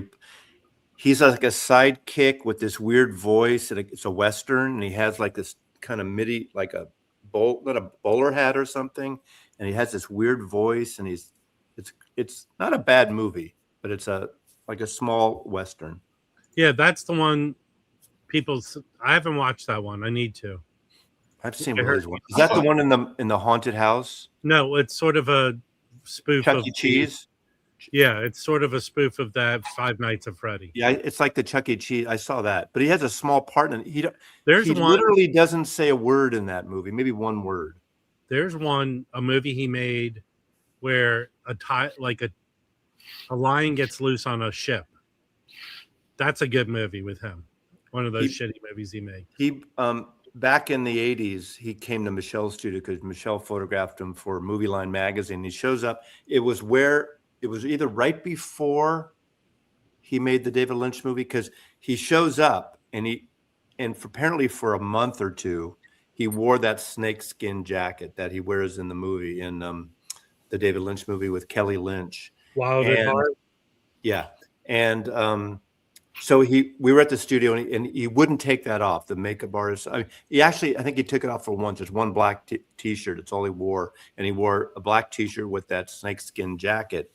he's like a sidekick with this weird voice, and it's a Western, and he has like this kind of MIDI, like a bowler hat or something, and he has this weird voice, and it's not a bad movie, but it's like a small Western. Yeah, that's the one. I haven't watched that one. I need to. I've seen Willie's one. Is that the one in the haunted house? No, it's sort of a spoof Chuck of E. Cheese. Yeah, it's sort of a spoof of that Five Nights at Freddy. Yeah, it's like the Chuck E. Cheese. I saw that, but he has a small part in it. He one, literally doesn't say a word in that movie, maybe one word. There's a movie he made where a lion gets loose on a ship. That's a good movie with him. One of those shitty movies he made. He back in the 80s, he came to Michelle's studio because Michelle photographed him for Movie Line magazine. He shows up. It was either right before he made the David Lynch movie, because he shows up and apparently for a month or two, he wore that snakeskin jacket that he wears in the movie, in the David Lynch movie with Kelly Lynch. Wild at Heart. Yeah. And so we were at the studio and he wouldn't take that off. The makeup artist, I think he took it off for once. It's one black t-shirt. It's all he wore. And he wore a black t-shirt with that snakeskin jacket.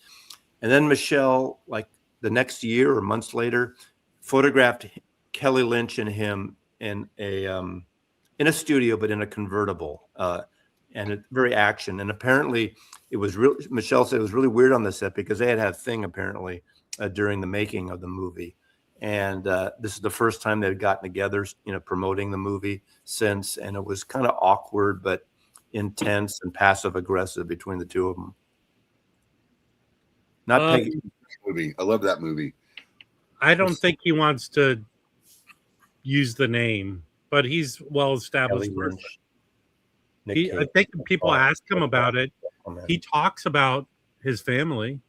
And then Michelle, like the next year or months later, photographed Kelly Lynch and him in a studio, but in a convertible, and it's very action. And apparently it was Michelle said it was really weird on the set because they had a thing apparently during the making of the movie. And this is the first time they'd gotten together, promoting the movie since. And it was kind of awkward, but intense and passive aggressive between the two of them. Not Peggy. Movie. I love that movie. I don't think he wants to use the name, but he's well established. I think people ask him about it. He talks about his family.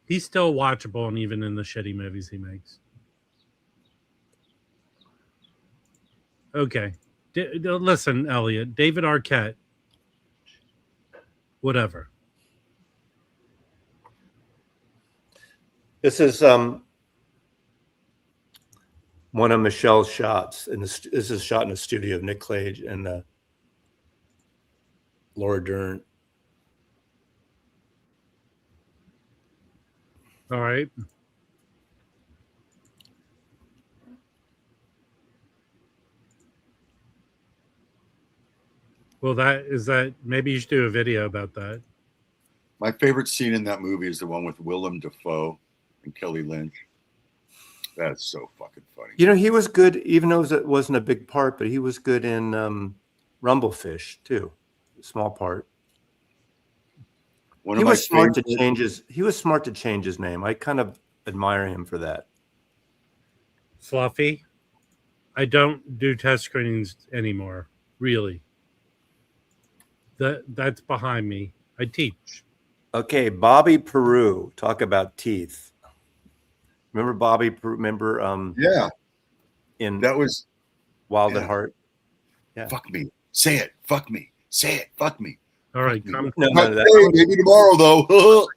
He's still watchable, and even in the shitty movies he makes. Okay. Listen, Elliot, David Arquette, whatever. This is one of Michelle's shots, and this is shot in the studio of Nick Cage and Laura Dern. All right. Well, maybe you should do a video about that. My favorite scene in that movie is the one with Willem Dafoe and Kelly Lynch. That's so fucking funny. He was good, even though it wasn't a big part, but he was good in Rumblefish too, small part. He was smart to change his name. I kind of admire him for that. Fluffy. I don't do test screenings anymore, really. That's behind me. I teach. Okay, Bobby Peru. Talk about teeth. Remember Bobby? Remember? Yeah. That was Wild at Heart. Yeah. Fuck me. Say it. Fuck me. Say it. Fuck me. All right. Maybe tomorrow though.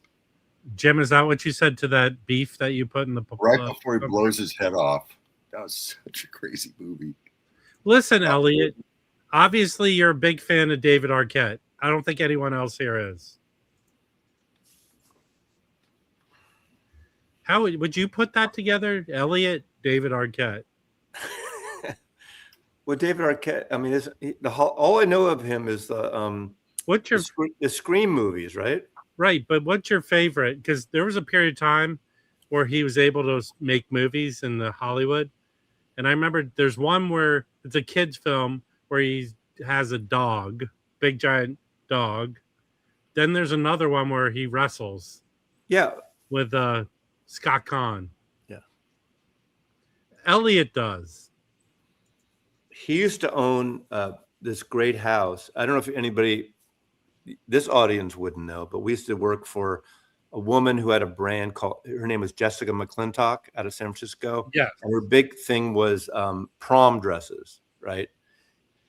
Jim, is that what you said to that beef that you put in the right before he blows his head off? That was such a crazy movie. Listen, Elliot. Obviously, you're a big fan of David Arquette. I don't think anyone else here is. How would you put that together, Elliot? David Arquette. Well, David Arquette. I mean, all I know of him is the What's your the Scream movies, right? right? But what's your favorite? Because there was a period of time where he was able to make movies in the Hollywood, and I remember there's one where it's a kids film where he has a dog, big giant dog. Then there's another one where he wrestles Yeah. with Scott Conn. Yeah. Elliot does. He used to own this great house. I don't know if anybody, this audience wouldn't know, but we used to work for a woman who had a brand called, her name was Jessica McClintock out of San Francisco. Yes. And her big thing was prom dresses, right?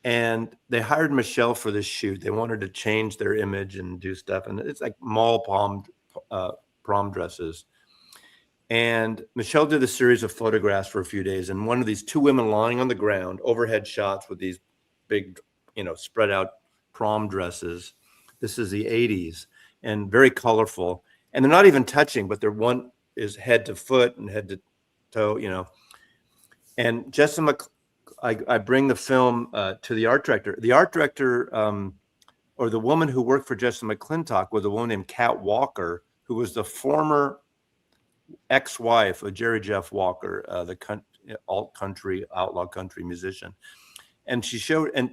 And they hired Michelle for this shoot. They wanted to change their image and do stuff. And it's like mall prom dresses. And Michelle did a series of photographs for a few days. And one of these two women lying on the ground, overhead shots with these big, spread out prom dresses. This is the 80s and very colorful. And they're not even touching, but their one is head to foot and head to toe, And Jessica, I bring the film to the art director. The art director, or the woman who worked for Jessica McClintock, was a woman named Kat Walker, who was the former ex-wife of Jerry Jeff Walker, the alt country, outlaw country musician. And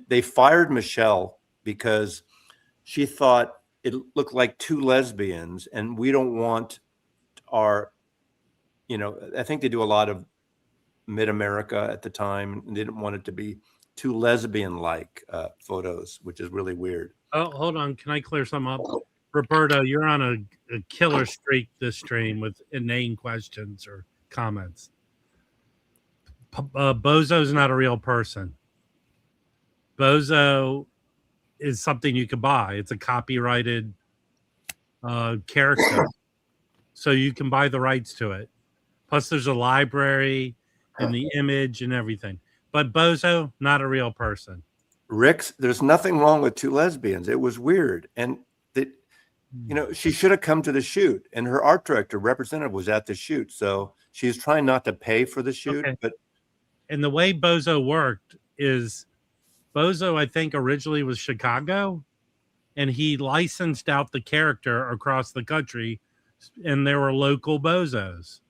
they fired Michelle because she thought it looked like two lesbians, and we don't want our, I think they do a lot of Mid-America at the time, and they didn't want it to be too lesbian-like photos, which is really weird. Oh, hold on. Can I clear some up? Roberto, you're on a killer streak this stream with inane questions or comments. Bozo's not a real person. Bozo is something you can buy. It's a copyrighted character. So you can buy the rights to it. Plus there's a library and the image and everything. But Bozo, not a real person. Rick's, there's nothing wrong with two lesbians. It was weird. And she should have come to the shoot, and her art director representative was at the shoot. So she's trying not to pay for the shoot. Okay. And the way Bozo worked is Bozo, I think, originally was Chicago, and he licensed out the character across the country, and there were local Bozos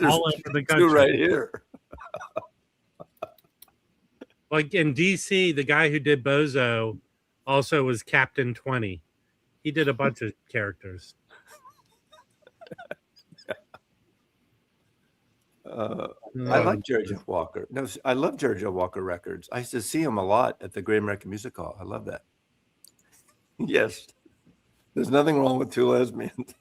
all over the country. Two right here. Like in DC, the guy who did Bozo also was Captain 20. He did a bunch of characters. I like Jerry Jeff Walker. No, I love Jerry Jeff Walker records. I used to see him a lot at the Great American Music Hall. I love that. Yes. There's nothing wrong with two lesbians.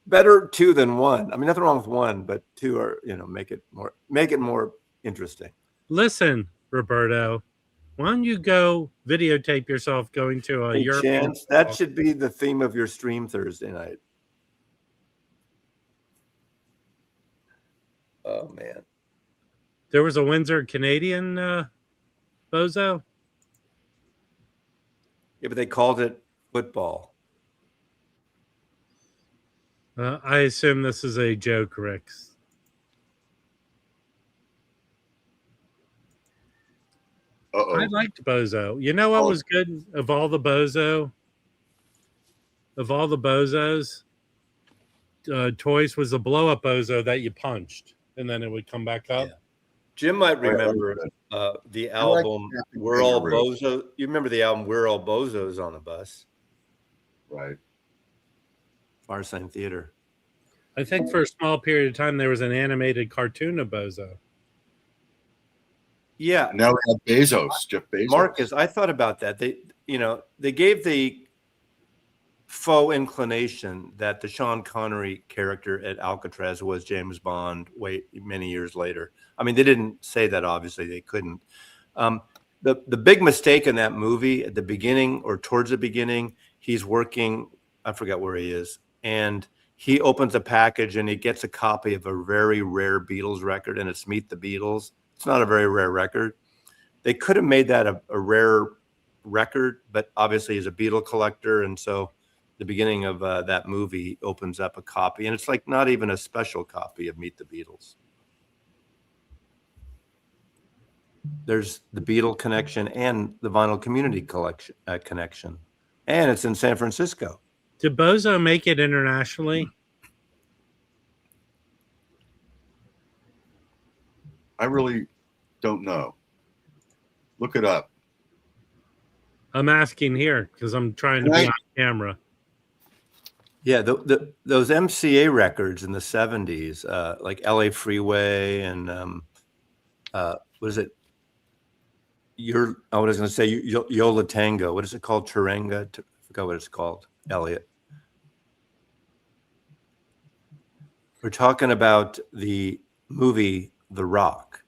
Better two than one. I mean, nothing wrong with one, but two are, make it more interesting. Listen, Roberto, why don't you go videotape yourself going to a European? Chance, that should be the theme of your stream Thursday night. Oh, man. There was a Windsor Canadian Bozo? Yeah, but they called it football. I assume this is a joke, Rix. Uh-oh. I liked Bozo. You know what was good of all the Bozo? Of all the Bozos, toys was the blow-up Bozo that you punched, and then it would come back up. Yeah. Jim might remember the album We're All Bozo. You remember the album We're All Bozos on a Bus? Right. Farsign Theater. I think for a small period of time there was an animated cartoon of Bozo. Yeah. Now we have Bezos, Jeff Bezos. Marcus, I thought about that. They gave the faux inclination that the Sean Connery character at Alcatraz was James Bond many years later. I mean, they didn't say that, obviously they couldn't. The big mistake in that movie at the beginning or towards the beginning, he's working, I forgot where he is, and he opens a package and he gets a copy of a very rare Beatles record, and it's Meet the Beatles. It's not a very rare record. They could have made that a rare record, but obviously he's a Beatle collector. And so the beginning of that movie opens up a copy, and it's like not even a special copy of Meet the Beatles. There's the Beatle connection and the vinyl community collection connection, and it's in San Francisco. Did Bozo make it internationally? I really don't know. Look it up. I'm asking here because I'm trying to be on camera. Yeah, those MCA records in the 70s, like LA Freeway and what is it? I was going to say Yola Tango. What is it called? Tarenga? I forgot what it's called. Elliot. We're talking about the movie The Rock,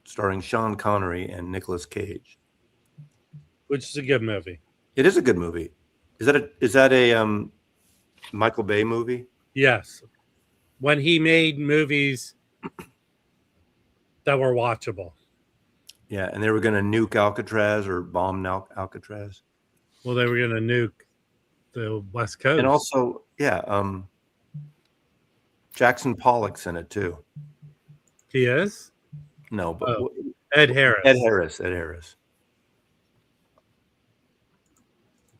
starring Sean Connery and Nicolas Cage. Which is a good movie. It is a good movie. Is that a Michael Bay movie? Yes. When he made movies that were watchable. Yeah, and they were going to nuke Alcatraz or bomb Alcatraz. Well, they were going to nuke the West Coast. And also, yeah, Jackson Pollock's in it too. He is? No, but Ed Harris. Ed Harris.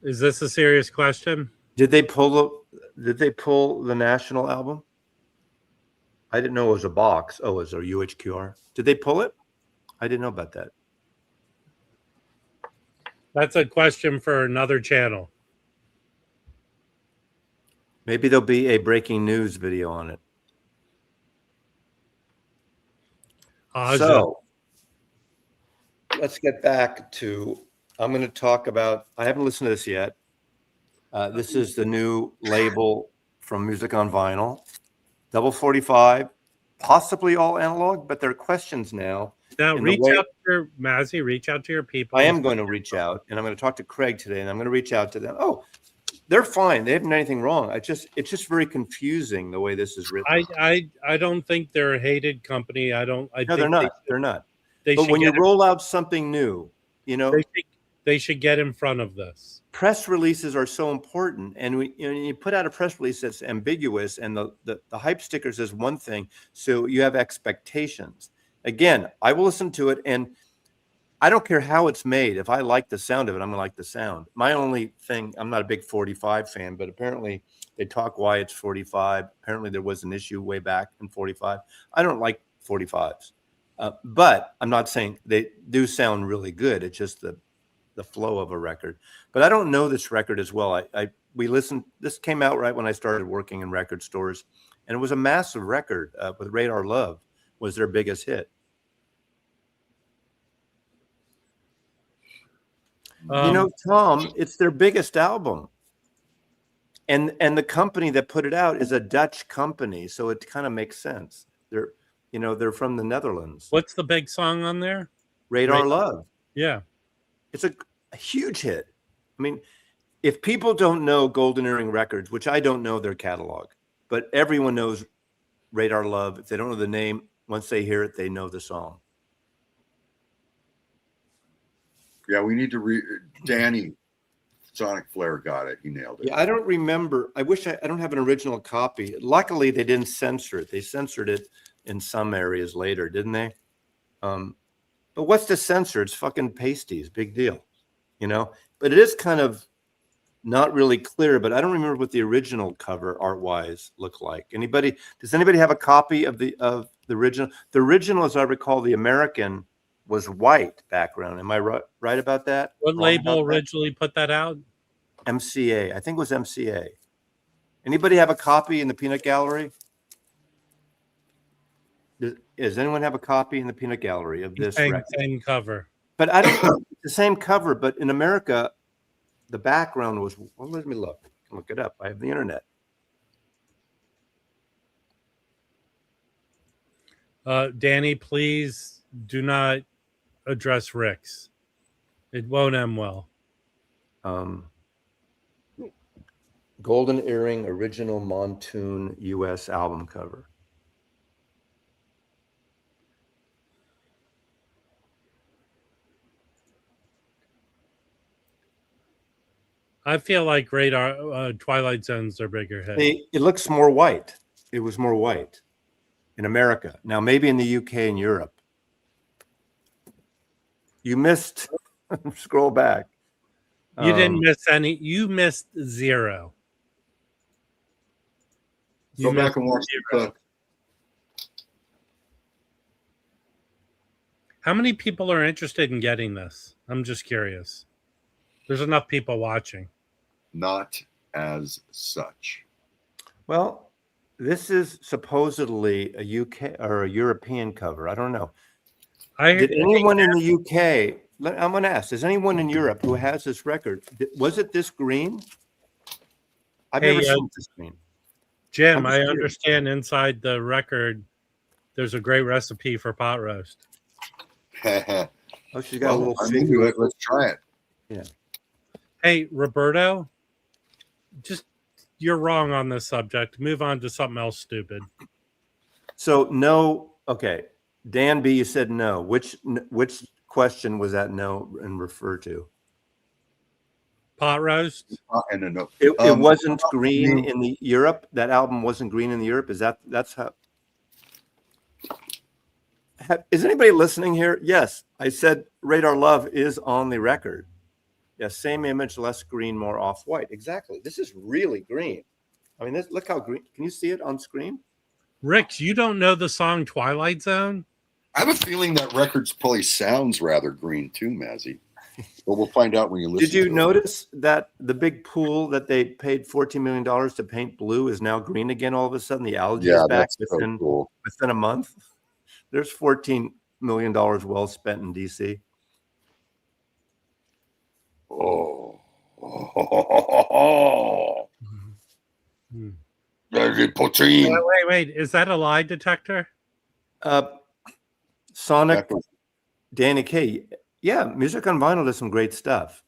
Is this a serious question? Did they pull the National album? I didn't know it was a box. Oh, it was a UHQR. Did they pull it? I didn't know about that. That's a question for another channel. Maybe there'll be a breaking news video on it. So let's get back to, I'm going to talk about, I haven't listened to this yet. This is the new label from Music on Vinyl. Double 45, possibly all analog, but there are questions now. Now, reach out to your people. I am going to reach out, and I'm going to talk to Craig today, and I'm going to reach out to them. Oh, they're fine. They haven't done anything wrong. It's just very confusing the way this is written. I don't think they're a hated company. No, they're not. They're not. But when you roll out something new, they should get in front of this. Press releases are so important, and you put out a press release that's ambiguous, and the hype sticker says one thing, so you have expectations. Again, I will listen to it, and I don't care how it's made. If I like the sound of it, I'm going to like the sound. My only thing, I'm not a big 45 fan, but apparently they talk why it's 45. Apparently there was an issue way back in 45. I don't like 45s, but I'm not saying they do sound really good. It's just the flow of a record. But I don't know this record as well. We listened. This came out right when I started working in record stores, and it was a massive record. With Radar Love was their biggest hit. Tom, it's their biggest album. And the company that put it out is a Dutch company, so it kind of makes sense. They're from the Netherlands. What's the big song on there? Radar Love. Yeah. It's a huge hit. I mean, if people don't know Golden Earring Records, which I don't know their catalog, but everyone knows Radar Love. If they don't know the name, once they hear it, they know the song. Yeah, we need to Danny Sonic Flare got it. He nailed it. Yeah, I don't remember. I wish I don't have an original copy. Luckily, they didn't censor it. They censored it in some areas later, didn't they? But what's the censor? It's fucking pasties. Big deal, But it is kind of not really clear. But I don't remember what the original cover art-wise looked like. Does anybody have a copy of the original? The original, as I recall, the American was white background. Am I right about that? What label originally put that out? MCA. I think it was MCA. Anybody have a copy in the peanut gallery? Does anyone have a copy in the peanut gallery of this record? Same cover. But I don't know the same cover, but in America, the background was, well, let me look. I can look it up. I have the internet. Danny, please do not address Rick's. It won't end well. Golden Earring original Montoon US album cover. I feel like Radar Twilight Zone's their bigger hit. It looks more white. It was more white in America. Now maybe in the UK and Europe. You missed. Scroll back. You didn't miss any. You missed 0. Go back and watch the clip. How many people are interested in getting this? I'm just curious. There's enough people watching. Not as such. Well, this is supposedly a UK or a European cover. I don't know. Did anyone in the UK? I'm going to ask. Is anyone in Europe who has this record? Was it this green? I've never seen this green. Jim, I understand inside the record, there's a great recipe for pot roast. Oh, she's got a little. I'm into it. Let's try it. Yeah. Hey, Roberto, you're wrong on this subject. Move on to something else stupid. So no. Okay, Dan B, you said no. Which question was that no and refer to? Pot roast. And a no. It wasn't green in the Europe. That album wasn't green in the Europe. That's how? Is anybody listening here? Yes, I said Radar Love is on the record. Yes, same image, less green, more off-white. Exactly. This is really green. I mean, look how green. Can you see it on screen? Rix, you don't know the song Twilight Zone? I have a feeling that record probably sounds rather green too, Mazzy. But we'll find out when you listen. Did you notice that the big pool that they paid $14 million to paint blue is now green again all of a sudden? The algae is back within a month. There's $14 million well spent in DC. Oh. Wait. Is that a lie detector? Sonic, Danny K. Yeah, Music on Vinyl does some great stuff.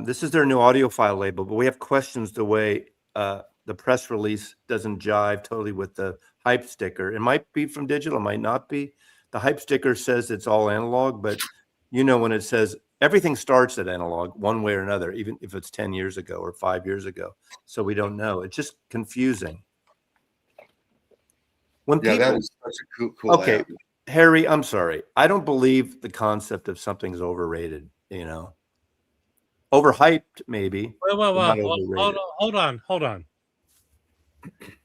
This is their new audiophile label, but we have questions the way the press release doesn't jive totally with the hype sticker. It might be from digital, it might not be. The hype sticker says it's all analog, but you know when it says everything starts at analog one way or another, even if it's 10 years ago or 5 years ago. So we don't know. It's just confusing. When people, that is such a cool okay, app. Harry, I'm sorry. I don't believe the concept of something's overrated, Overhyped, maybe. Hold on.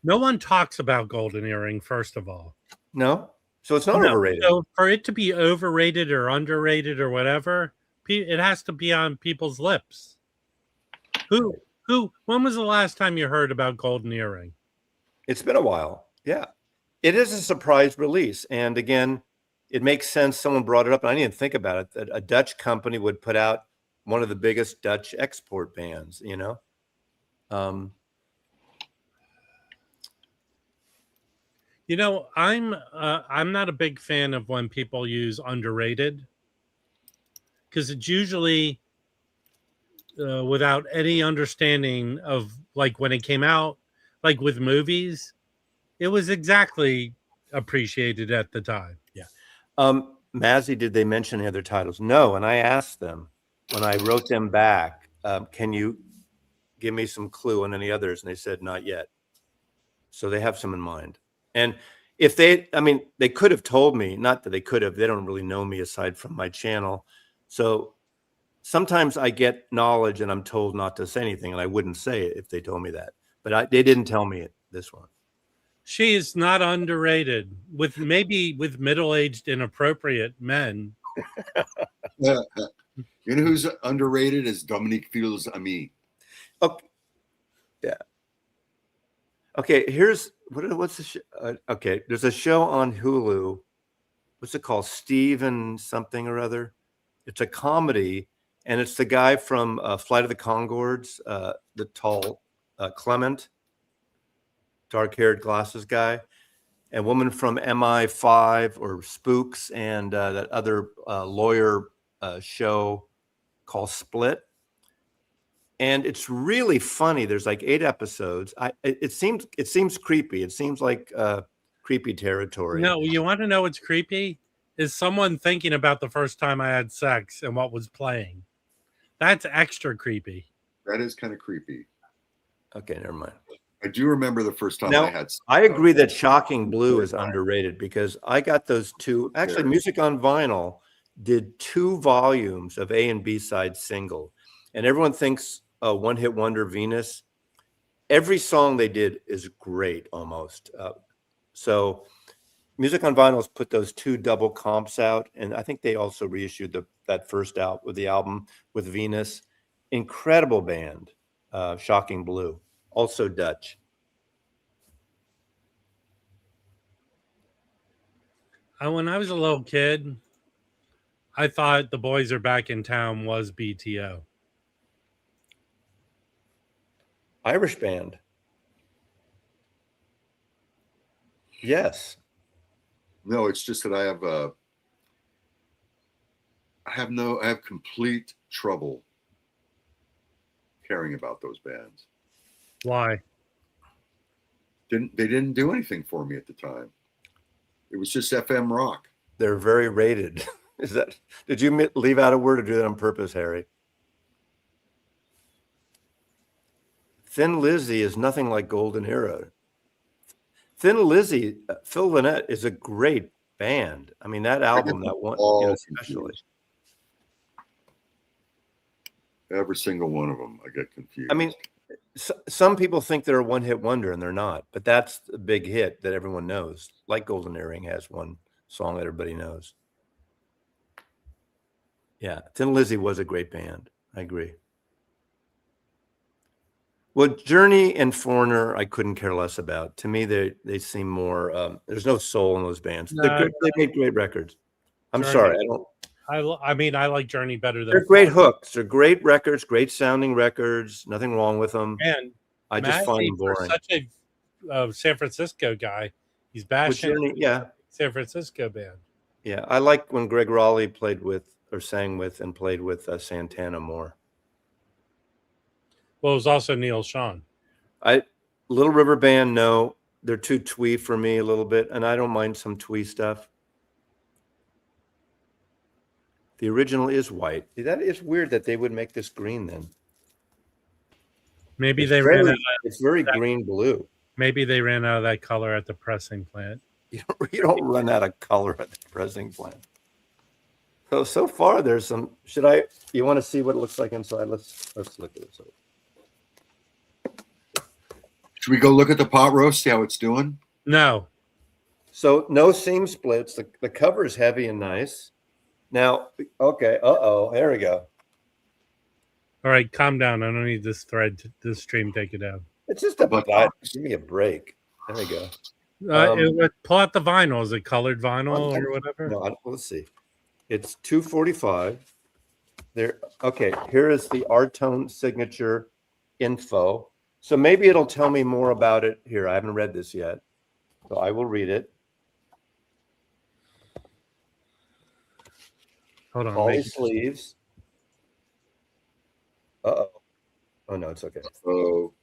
No one talks about Golden Earring, first of all. No? So it's not overrated. So for it to be overrated or underrated or whatever, it has to be on people's lips. When was the last time you heard about Golden Earring? It's been a while. Yeah. It is a surprise release. And again, it makes sense. Someone brought it up, and I didn't think about it, that a Dutch company would put out one of the biggest Dutch export bands, I'm not a big fan of when people use underrated, because it's usually without any understanding of, like, when it came out, like with movies, it was exactly appreciated at the time. Yeah. Mazzy, did they mention any other titles? No. And I asked them when I wrote them back, can you give me some clue on any others? And they said, not yet. So they have some in mind. And if they could have told me, not that they could have, they don't really know me aside from my channel. So sometimes I get knowledge and I'm told not to say anything, and I wouldn't say it if they told me that. But they didn't tell me it, this one. She is not underrated, with middle-aged inappropriate men. You know who's underrated is Dominique Fils-Aimé. Okay. Yeah. Okay, what's the show? Okay, there's a show on Hulu. What's it called? Steven something or other. It's a comedy, and it's the guy from Flight of the Conchords, the tall Clement, dark-haired glasses guy, and woman from MI5 or Spooks, and that other lawyer show called Split. And it's really funny. There's like 8 episodes. It seems creepy. It seems like creepy territory. No, you want to know what's creepy? Is someone thinking about the first time I had sex and what was playing. That's extra creepy. That is kind of creepy. Okay, never mind. I do remember the first time I had sex. I agree that Shocking Blue is underrated, because I got those two. Actually, Music on Vinyl did 2 volumes of A and B side single, and everyone thinks One Hit Wonder Venus. Every song they did is great almost. So Music on Vinyls put those 2 double comps out, and I think they also reissued that first out with the album with Venus. Incredible band, Shocking Blue, also Dutch. When I was a little kid, I thought The Boys Are Back in Town was BTO. Irish band. Yes. No, it's just that I have complete trouble caring about those bands. Why? They didn't do anything for me at the time. It was just FM rock. They're very rated. Did you leave out a word or do that on purpose, Harry? Thin Lizzy is nothing like Golden Era. Thin Lizzy, Phil Lynott is a great band. I mean, that album, that one, especially. Every single one of them, I get confused. I mean, some people think they're a one-hit wonder, and they're not. But that's a big hit that everyone knows. Like Golden Earring has one song that everybody knows. Yeah, Thin Lizzy was a great band. I agree. Well, Journey and Foreigner, I couldn't care less about. To me, they seem more. There's no soul in those bands. No, they made great records. I'm Journey. sorry, I mean, I like Journey better than. They're great hooks. They're great records, great sounding records. Nothing wrong with them. And I just find them boring. Such a San Francisco guy, he's bashing. Journey, yeah, San Francisco band. Yeah, I like when Greg Raleigh played with or sang with and played with Santana more. Well, it was also Neil Sean. Little River Band, no, they're too twee for me a little bit, and I don't mind some twee stuff. The original is white. That is weird that they would make this green then. Maybe It's they very, ran out. It's very green blue. Maybe they ran out of that color at the pressing plant. You don't run out of color at the pressing plant. So far there's some. You want to see what it looks like inside? Let's look at this. Should we go look at the pot roast, see how it's doing? No. So no seam splits. The cover is heavy and nice. Now, okay. Here we go. All right, calm down. I don't need this thread. This stream, take it down. It's just a button. Give me a break. There we go. Pull out the vinyl. Is it colored vinyl or whatever? No, let's see. It's 245. There. Okay. Here is the Artone signature info. So maybe it'll tell me more about it here. I haven't read this yet, so I will read it. Hold on. Poly sleeves. Oh no, it's okay. Oh,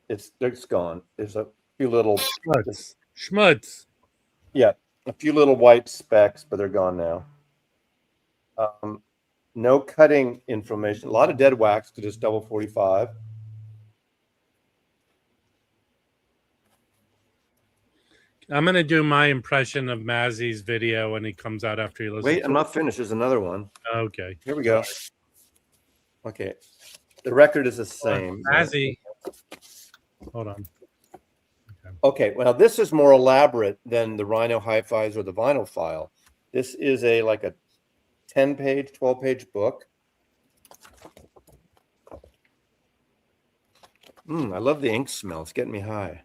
it's gone. There's a few little schmutz. Yeah, a few little white specks, but they're gone now. No cutting information. A lot of dead wax because it's double 45. I'm going to do my impression of Mazzy's video when he comes out after he listens. Wait, I'm not finished. There's another one. Okay. Here we go. Okay. The record is the same. Mazzy. Hold on. Okay. Well, this is more elaborate than the Rhino Hi-Fis or the vinyl file. This is like a 10-page, 12-page book. I love the ink smell. It's getting me high.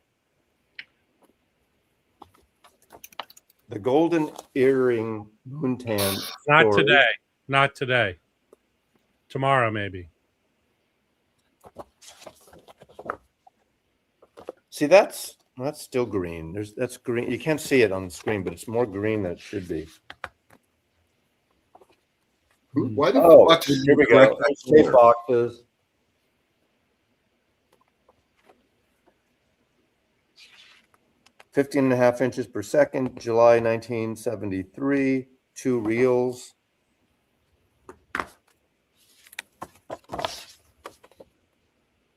The Golden Earring Moontan. Not story. today. Not today. Tomorrow, maybe. See, that's still green. That's green. You can't see it on the screen, but it's more green than it should be. why the fuck did here you we correct go. that Shape color? boxes. "15 and a half inches per second, July 1973, 2 reels.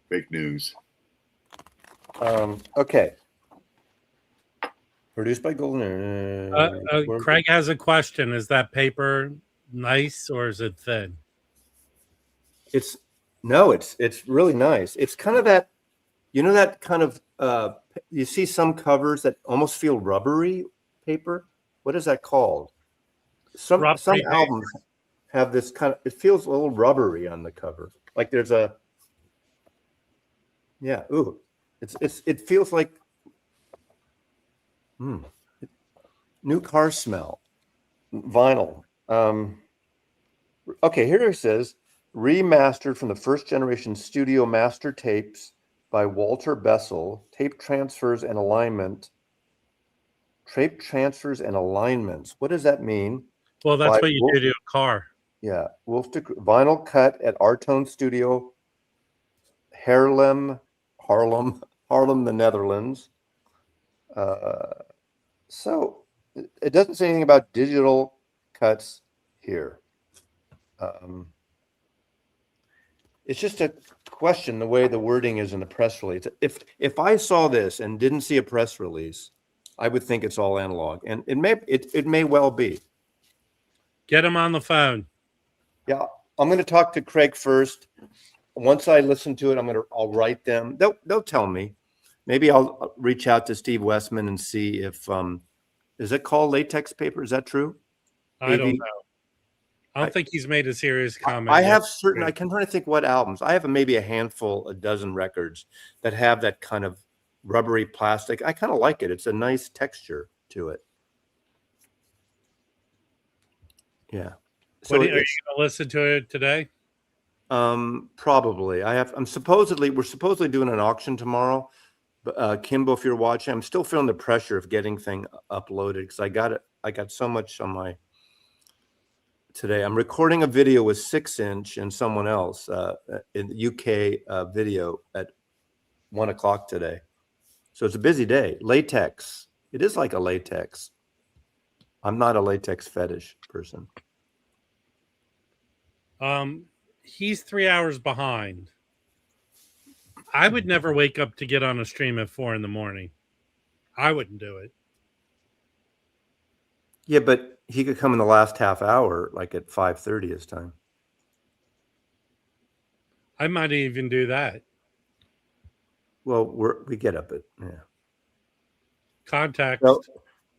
Fake news. Okay. Produced by Golden. Craig has a question. Is that paper nice or is it thin? It's it's really nice. It's kind of that, that kind of you see some covers that almost feel rubbery paper. What is that called? Some Rubbery paper. albums have this kind of, it feels a little rubbery on the cover. Like there's a, yeah, ooh, it feels like new car smell, vinyl. Okay, here it says remastered from the first generation studio master tapes by Walter Bessel. Tape transfers and alignment. Tape transfers and alignments. What does that mean? Well, that's By what you do to a car. Yeah, vinyl cut at Artone Studio, Haarlem, the Netherlands. So it doesn't say anything about digital cuts here. It's just a question the way the wording is in the press release. If I saw this and didn't see a press release, I would think it's all analog, and it may well be. Get him on the phone. Yeah, I'm going to talk to Craig first. Once I listen to it, I'll write them. They'll tell me. Maybe I'll reach out to Steve Westman and see if is it called latex paper? Is that true? I don't know. I don't think he's made a serious comment. I have certain. I can try to think what albums. I have maybe a dozen records that have that kind of rubbery plastic. I kind of like it. It's a nice texture to it. Yeah. So are you going to listen to it today? Probably. we're supposedly doing an auction tomorrow. But Kimbo, if you're watching, I'm still feeling the pressure of getting thing uploaded because I got so much on my today. I'm recording a video with 6-inch and someone else in UK video at 1:00 today. So it's a busy day. Latex. It is like a latex. I'm not a latex fetish person. He's 3 hours behind. I would never wake up to get on a stream at 4 a.m. I wouldn't do it. Yeah, but he could come in the last half hour, like at 5:30 his time. I might even do that. Well, we get up at Context. So,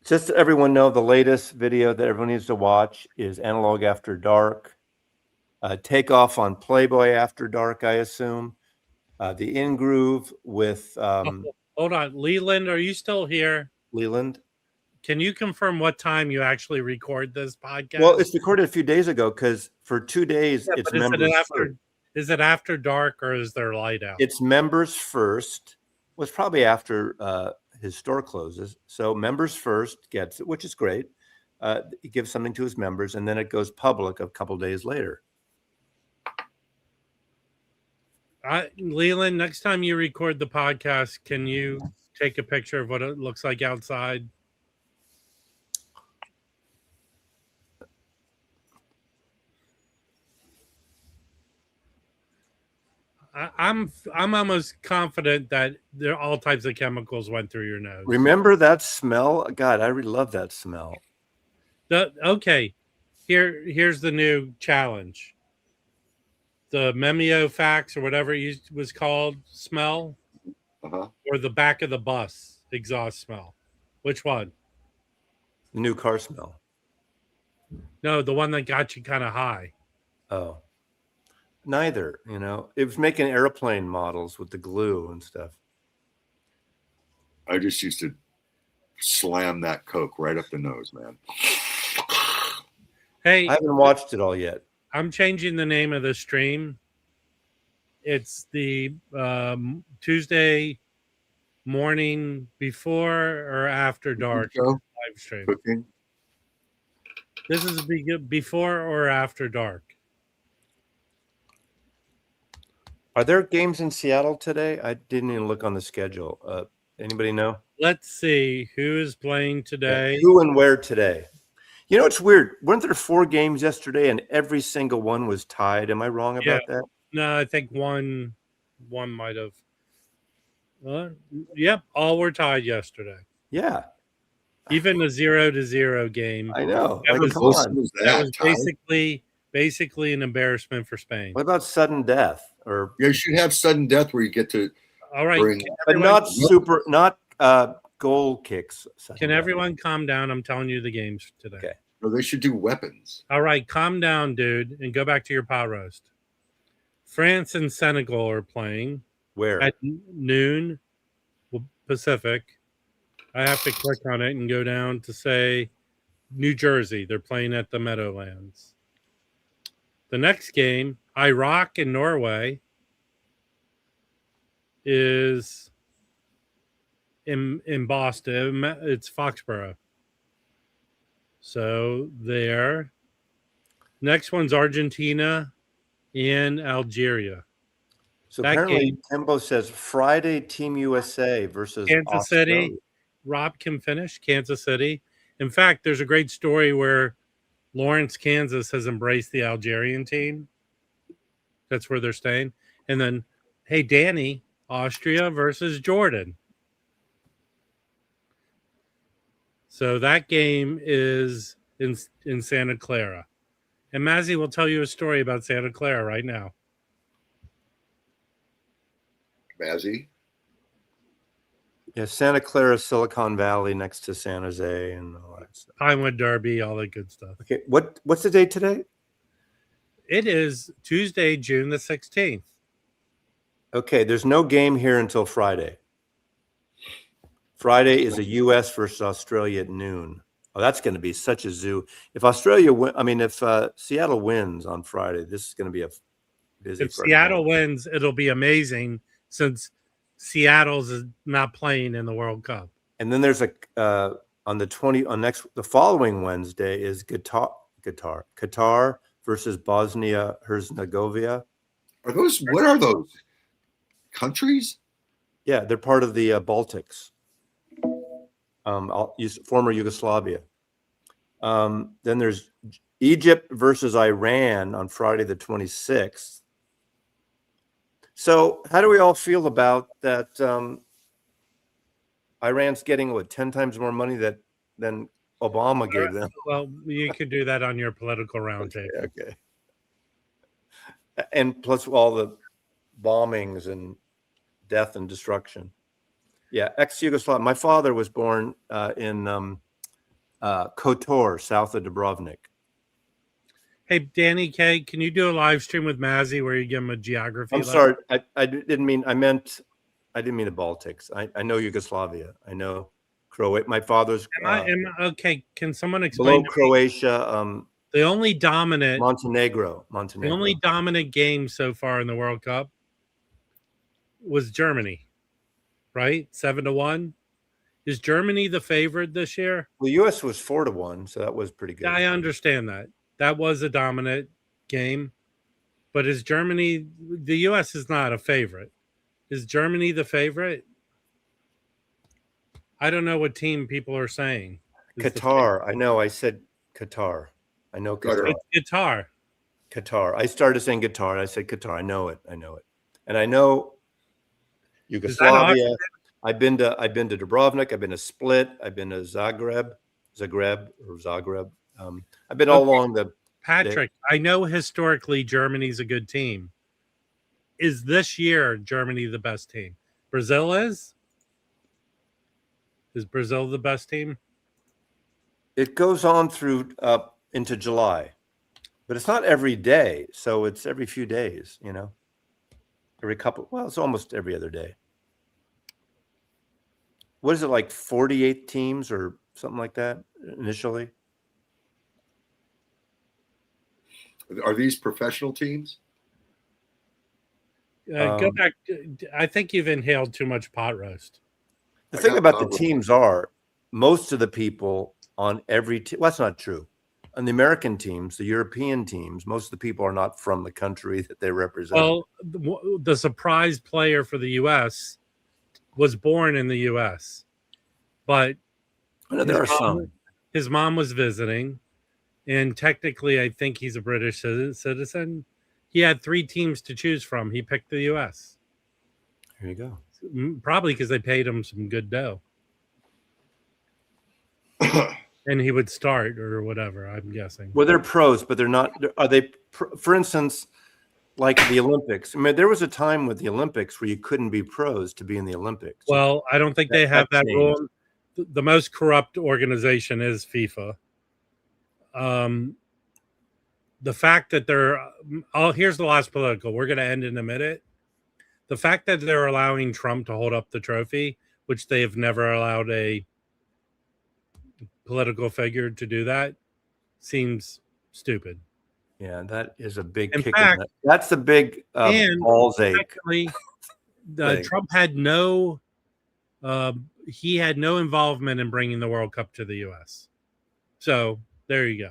just to everyone know, the latest video that everyone needs to watch is Analog After Dark. Takeoff on Playboy After Dark, I assume. The In Groove with hold on, Leland, are you still here? Leland. Can you confirm what time you actually record this podcast? Well, it's recorded a few days ago because for 2 days it's members first. Is it after dark or is there light out? It's members first. Well, it's probably after his store closes. So members first gets it, which is great. He gives something to his members, and then it goes public a couple days later. Leland, next time you record the podcast, can you take a picture of what it looks like outside? I'm almost confident that there all types of chemicals went through your nose. Remember that smell? God, I really love that smell. Okay, here's the new challenge. The Memeofax or whatever it was called smell, or the back of the bus exhaust smell. Which one? The new car smell. No, the one that got you kind of high. Oh. Neither, it was making airplane models with the glue and stuff. I just used to slam that Coke right up the nose, man. Hey, I haven't watched it all yet. I'm changing the name of the stream. It's the Tuesday morning before or after dark live stream. Cooking. This is before or after dark. Are there games in Seattle today? I didn't even look on the schedule. Anybody know? Let's see who is playing today. Yeah, who and where today? It's weird. Weren't there 4 games yesterday and every single one was tied? Am I wrong about that? No, I think one might have. Yep, all were tied yesterday. Yeah. Even a 0-0 game. I know. That Like, was- come Close on. was That was Ty? basically an embarrassment for Spain. What about sudden death? Or You should have sudden death where you get to All right, bring. but not goal kicks. Sudden can death. everyone calm down? I'm telling you the games today. Okay. Or they should do weapons. All right, calm down, dude, and go back to your pot roast. France and Senegal are playing Where? at noon Pacific. I have to click on it and go down to say New Jersey. They're playing at the Meadowlands. The next game, Iraq and Norway, is in Boston. It's Foxborough. So there. Next one's Argentina and Algeria. So that apparently, game- Tembo says Friday Team USA versus Kansas Australia. City. Rob can finish. Kansas City. In fact, there's a great story where Lawrence, Kansas has embraced the Algerian team. That's where they're staying. And then, hey, Danny, Austria versus Jordan. So that game is in Santa Clara. And Mazzy will tell you a story about Santa Clara right now. Bazzi. Yeah, Santa Clara, Silicon Valley, next to San Jose, and all that stuff. Pinewood Derby, all that good stuff. Okay, what's the date today? It is Tuesday, June the 16th. Okay, there's no game here until Friday. Friday is a U.S. versus Australia at noon. Oh, that's going to be such a zoo. If Seattle wins on Friday, this is going to be a busy. If Seattle wins, it'll be amazing since Seattle's is not playing in the World Cup. And then there's the following Wednesday is Qatar versus Bosnia Herzegovina. What are those countries? Yeah, they're part of the Baltics. Former Yugoslavia. Then there's Egypt versus Iran on Friday the 26th. So how do we all feel about that? Iran's getting 10 times more money than Obama gave them. Well, you could do that on your political roundtable. Okay. And plus all the bombings and death and destruction. Yeah, ex-Yugoslavia. My father was born in Kotor, south of Dubrovnik. Hey, Danny K, can you do a live stream with Mazzy where you give him a geography? I'm lesson? sorry, I didn't mean the Baltics. I know Yugoslavia. I know Croatia. My father's okay. Can someone below explain to me Croatia. the only dominant Montenegro. The only dominant game so far in the World Cup was Germany, right? 7-1. Is Germany the favorite this year? The U.S. was 4-1, so that was pretty good. I understand that. That was a dominant game. But is Germany, the U.S. is not a favorite. Is Germany the favorite? I don't know what team people are saying. Qatar. I know. I said Qatar. I know Qatar. It's guitar. Qatar. I started saying guitar, and I said Qatar. I know it. And I know Yugoslavia. I've been to Dubrovnik. I've been to Split. I've been to Zagreb. I've been all along the. Patrick, I know historically Germany's a good team. Is this year Germany the best team? Brazil is? Is Brazil the best team? It goes on through into July, but it's not every day. So it's every few days, every couple. Well, it's almost every other day. What is it, like 48 teams or something like that initially? Are these professional teams? Go back. I think you've inhaled too much pot roast. The thing about the teams are most of the people on every team. Well, that's not true. On the American teams, the European teams, most of the people are not from the country that they represent. Well, the surprise player for the U.S. was born in the U.S., but there are some. His mom was visiting, and technically, I think he's a British citizen. He had 3 teams to choose from. He picked the U.S. There you go. Probably because they paid him some good dough. and he would start or whatever. I'm guessing. Well, they're pros, but they're not. Are they? For instance, like the Olympics. I mean, there was a time with the Olympics where you couldn't be pros to be in the Olympics. Well, I don't think they have that changed. rule. The most corrupt organization is FIFA. The fact that they're here's the last political. We're going to end in a minute. The fact that they're allowing Trump to hold up the trophy, which they have never allowed a political figure to do that, seems stupid. Yeah, that is a big In kick. fact, that's a big balls ache. Actually, Trump had no he had no involvement in bringing the World Cup to the U.S. So there you go.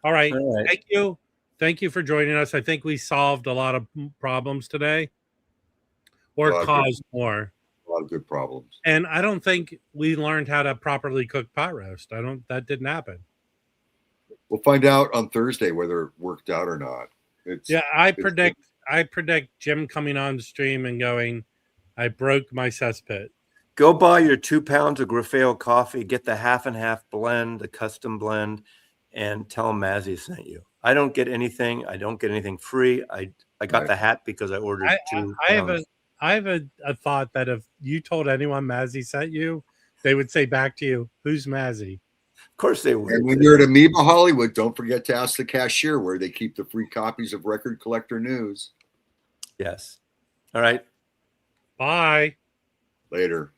All right. Thank you for joining us. I think we solved a lot of problems today, or caused more. A lot of good problems. And I don't think we learned how to properly cook pot roast. That didn't happen. We'll find out on Thursday whether it worked out or not. I predict Jim coming on stream and going, I broke my cesspit. Go buy your 2 pounds of Grafeo coffee, get the half and half blend, the custom blend, and tell him Mazzy sent you. I don't get anything. I don't get anything free. I got the hat because I ordered 2 pounds. I have a thought that if you told anyone Mazzy sent you, they would say back to you, who's Mazzy? Of course they would. And when you're at Amoeba Hollywood, don't forget to ask the cashier where they keep the free copies of Record Collector News. Yes. All right. Bye. Later.